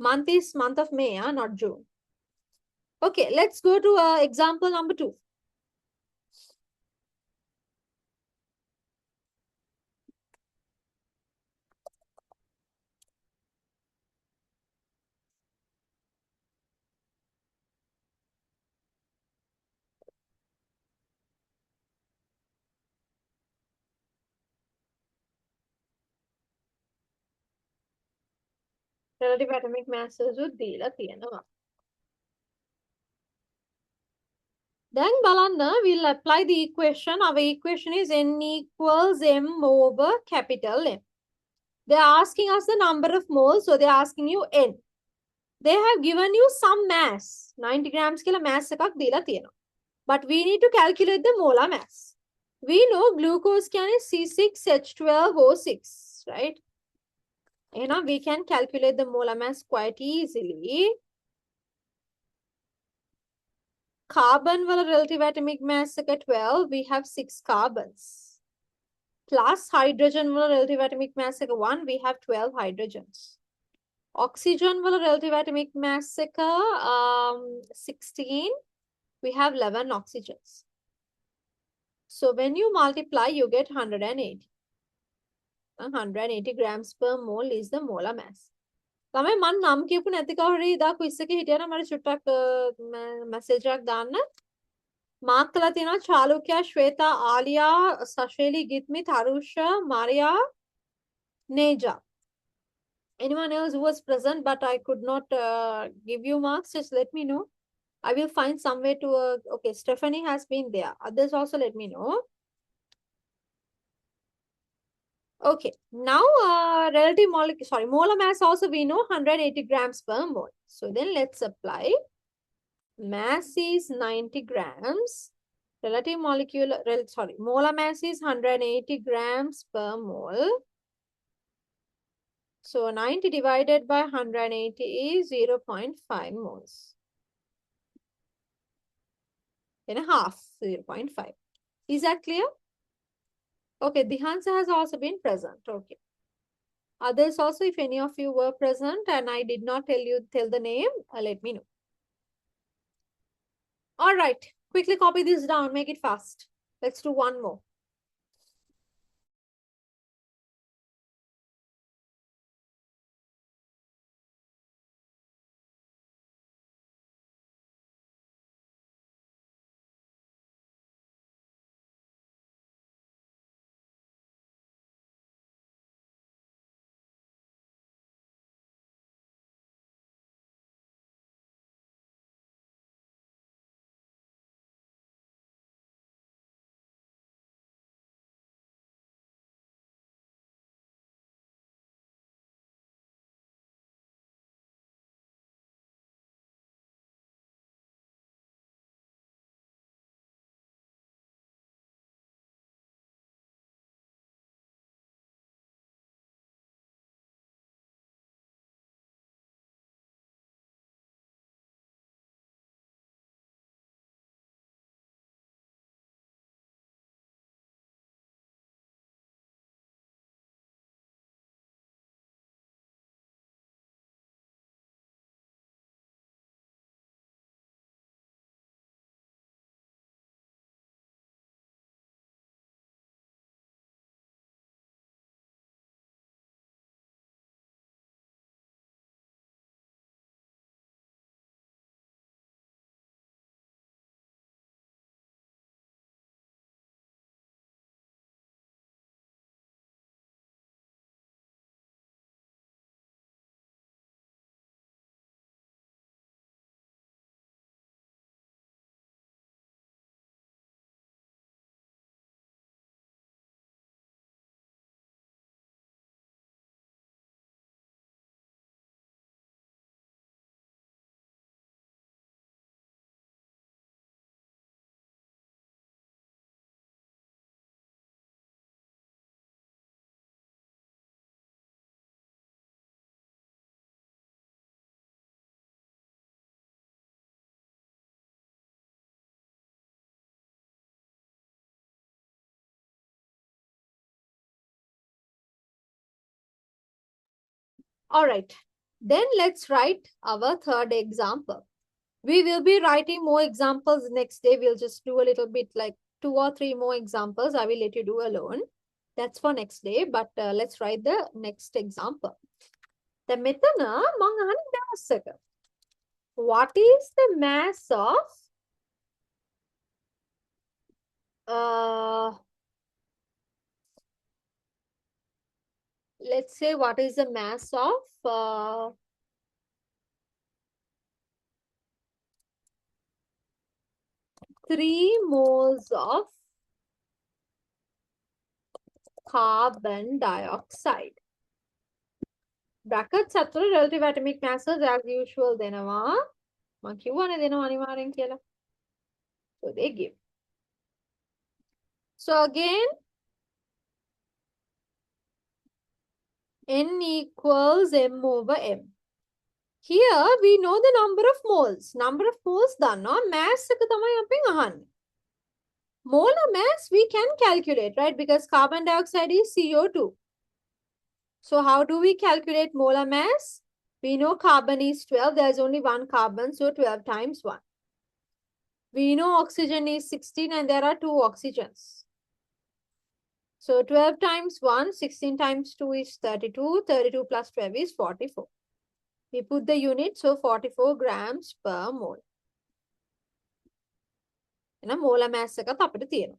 Month is month of May, not June. Okay, let's go to example number 2. Relative atomic masses උත් දීලා තියෙනවා. Then බලන්න, we'll apply the equation. Our equation is n equals m over capital M. They're asking us the number of moles, so they're asking you n. They have given you some mass. 90 grams kilo mass එකක් දීලා තියෙනවා. But we need to calculate the molar mass. We know glucose කියන්නේ C6H12O6, right? You know, we can calculate the molar mass quite easily. Carbon wala relative atomic mass එක 12, we have 6 carbons. Plus hydrogen wala relative atomic mass එක 1, we have 12 hydrogens. Oxygen wala relative atomic mass එක 16, we have 11 oxygens. So when you multiply, you get 180. 180 grams per mole is the molar mass. තමයි මම නම් කියපු නැති කවුරු ඉදා quiz එකේ හිටියා නම් මට චුට්ටක් message එකක් දාන්න. මාක් කරලා තියෙනවා Chalukya, Shweta, Alia, Sasheli, Gitmi, Tarusha, Maria, Neja. Anyone else who was present but I could not give you marks, just let me know. I will find some way to okay, Stephanie has been there. Others also let me know. Okay, now relative molecule, sorry, molar mass also we know 180 grams per mole. So then let's apply. Mass is 90 grams. Relative molecular, molar mass is 180 grams per mole. So 90 divided by 180 is 0.5 moles. in a half, 0.5. Is that clear? Okay, the answer has also been present. Okay. Others also, if any of you were present and I did not tell the name, let me know. All right, quickly copy this down, make it fast. Let's do one more. All right, then let's write our third example. We will be writing more examples next day. We'll just do a little bit like 2 or 3 more examples. I will let you do alone. That's for next day, but let's write the next example. The metana manga. What is the mass of let's say what is the mass of 3 moles of carbon dioxide. Brackets අතුර relative atomic masses as usual දෙනවා. මම කිව්වනේ දෙනවා අනිවාර්යෙන් කියලා. So they give. So again, N equals M over M. Here we know the number of moles. Number of moles දන්නවා. Mass එක තමයි අපෙන් අහන්නේ. Molar mass we can calculate, right? Because carbon dioxide is CO2. So how do we calculate molar mass? We know carbon is 12. There's only one carbon, so 12 times 1. We know oxygen is 16 and there are 2 oxygens. So 12 times 1, 16 times 2 is 32. 32 plus 12 is 44. We put the unit, so 44 grams per mole. And molar mass එක අපිට තියෙනවා.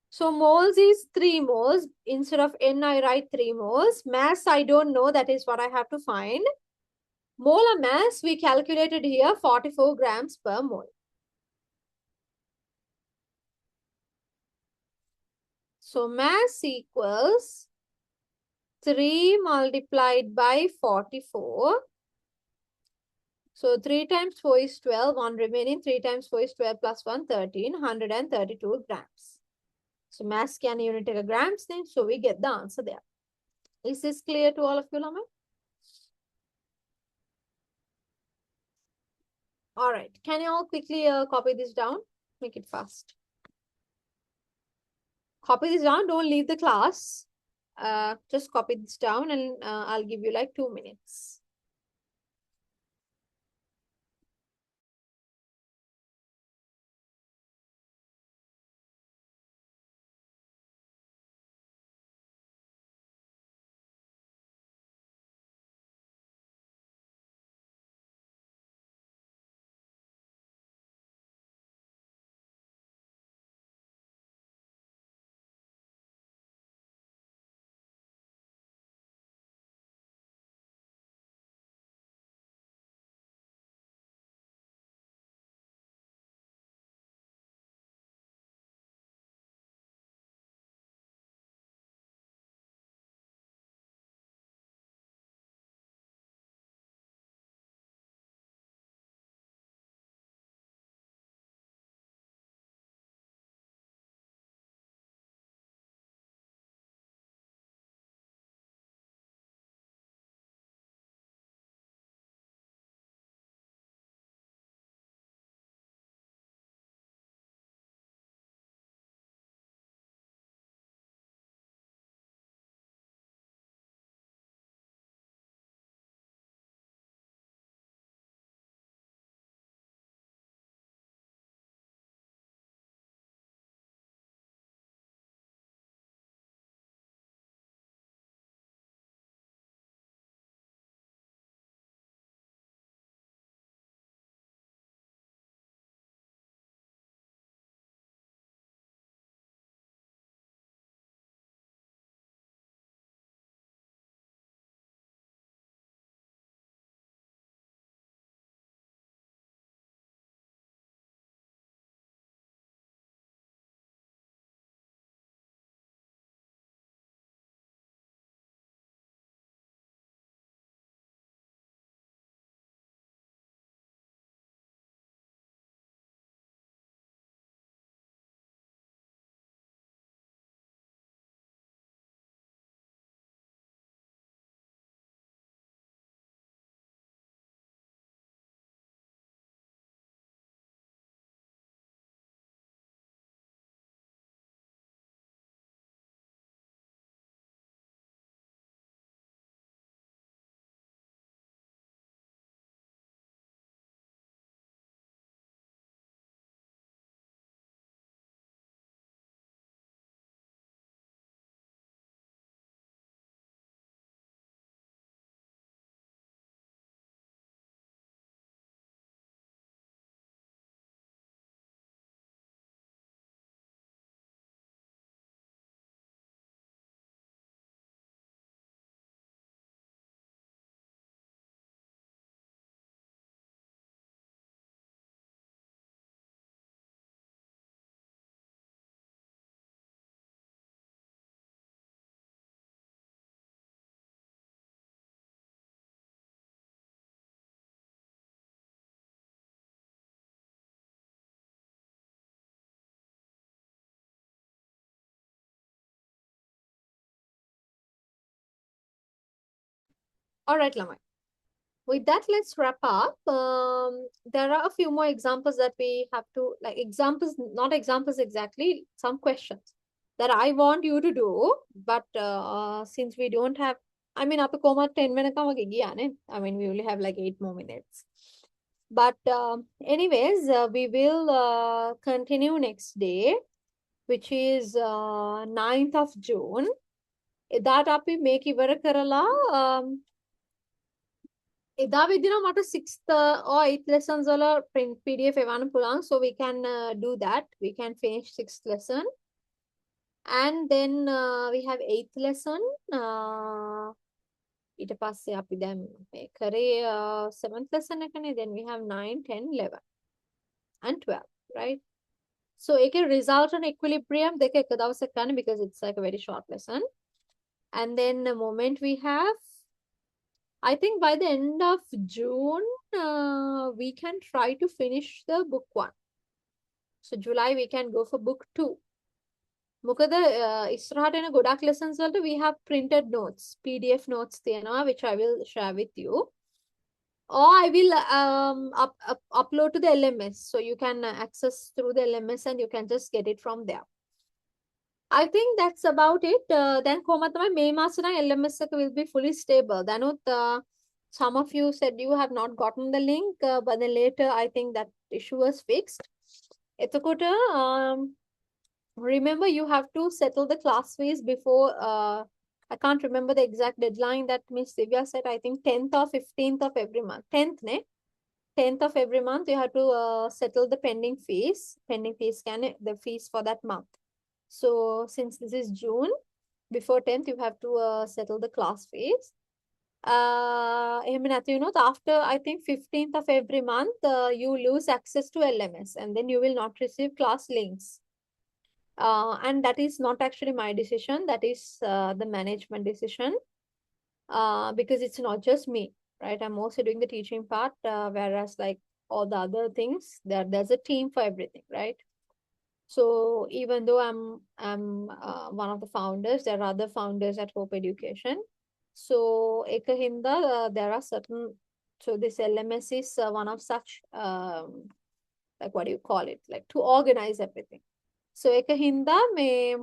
So moles is 3 moles. Instead of N, I write 3 moles. Mass, I don't know. That is what I have to find. Molar mass, we calculated here 44 grams per mole. So mass equals 3 multiplied by 44. So 3 times 4 is 12. 1 remaining. 3 times 4 is 12 plus 1, 13. 132 grams. So mass can unit take a grams then. So we get the answer there. Is this clear to all of you, Lama? All right. Can you all quickly copy this down? Make it fast. Copy this down. Don't leave the class. Just copy this down and I'll give you like 2 minutes. All right, Lamai. With that, let's wrap up. There are a few more examples that we have to, like examples, not examples exactly, some questions that I want you to do. But since we don't have, I mean, up 10 minutes, I mean, we only have like 8 more minutes. But anyways, we will continue next day, which is 9th of June. That අපි මේක ඉවර කරලා එදා විදින මට 6th or 8th lessons වල print PDF එවන්න පුළුවන්, so we can do that. We can finish 6th lesson and then we have 8th lesson. ඊට පස්සේ අපි දැන් මේ කරේ 7th lesson එකනේ, then we have 9 10 11 and 12, right? So ඒකේ result and equilibrium දෙක එක දවසක් ගන්න because it's like a very short lesson. And then the moment we have, I think by the end of June, we can try to finish the book 1. So July, we can go for book 2. මොකද ඉස්සරහට එන ගොඩක් lessons වලට we have printed notes, PDF notes තියෙනවා, which I will share with you. or I will upload to the LMS, so you can access through the LMS and you can just get it from there. I think that's about it. Then කොහොමද තමයි මේ මාසේ නම් LMS එක will be fully stable. දැනුත් some of you said you have not gotten the link, but then later I think that issue was fixed. එතකොට remember you have to settle the class fees before I can't remember the exact deadline that Miss Divya said. I think 10th or 15th of every month. 10th, ne? 10th of every month, you have to settle the pending fees. Pending fees can the fees for that month. So since this is June, before 10th, you have to settle the class fees. After I think 15th of every month, you lose access to LMS and then you will not receive class links. And that is not actually my decision. That is the management decision, because it's not just me, right? I'm also doing the teaching part, whereas like all the other things, there's a team for everything, right? So even though I'm one of the founders, there are other founders at Hope Education. So ekahinda, there are certain, so this LMS is one of such, like what do you call it? Like to organize everything. So ekahinda me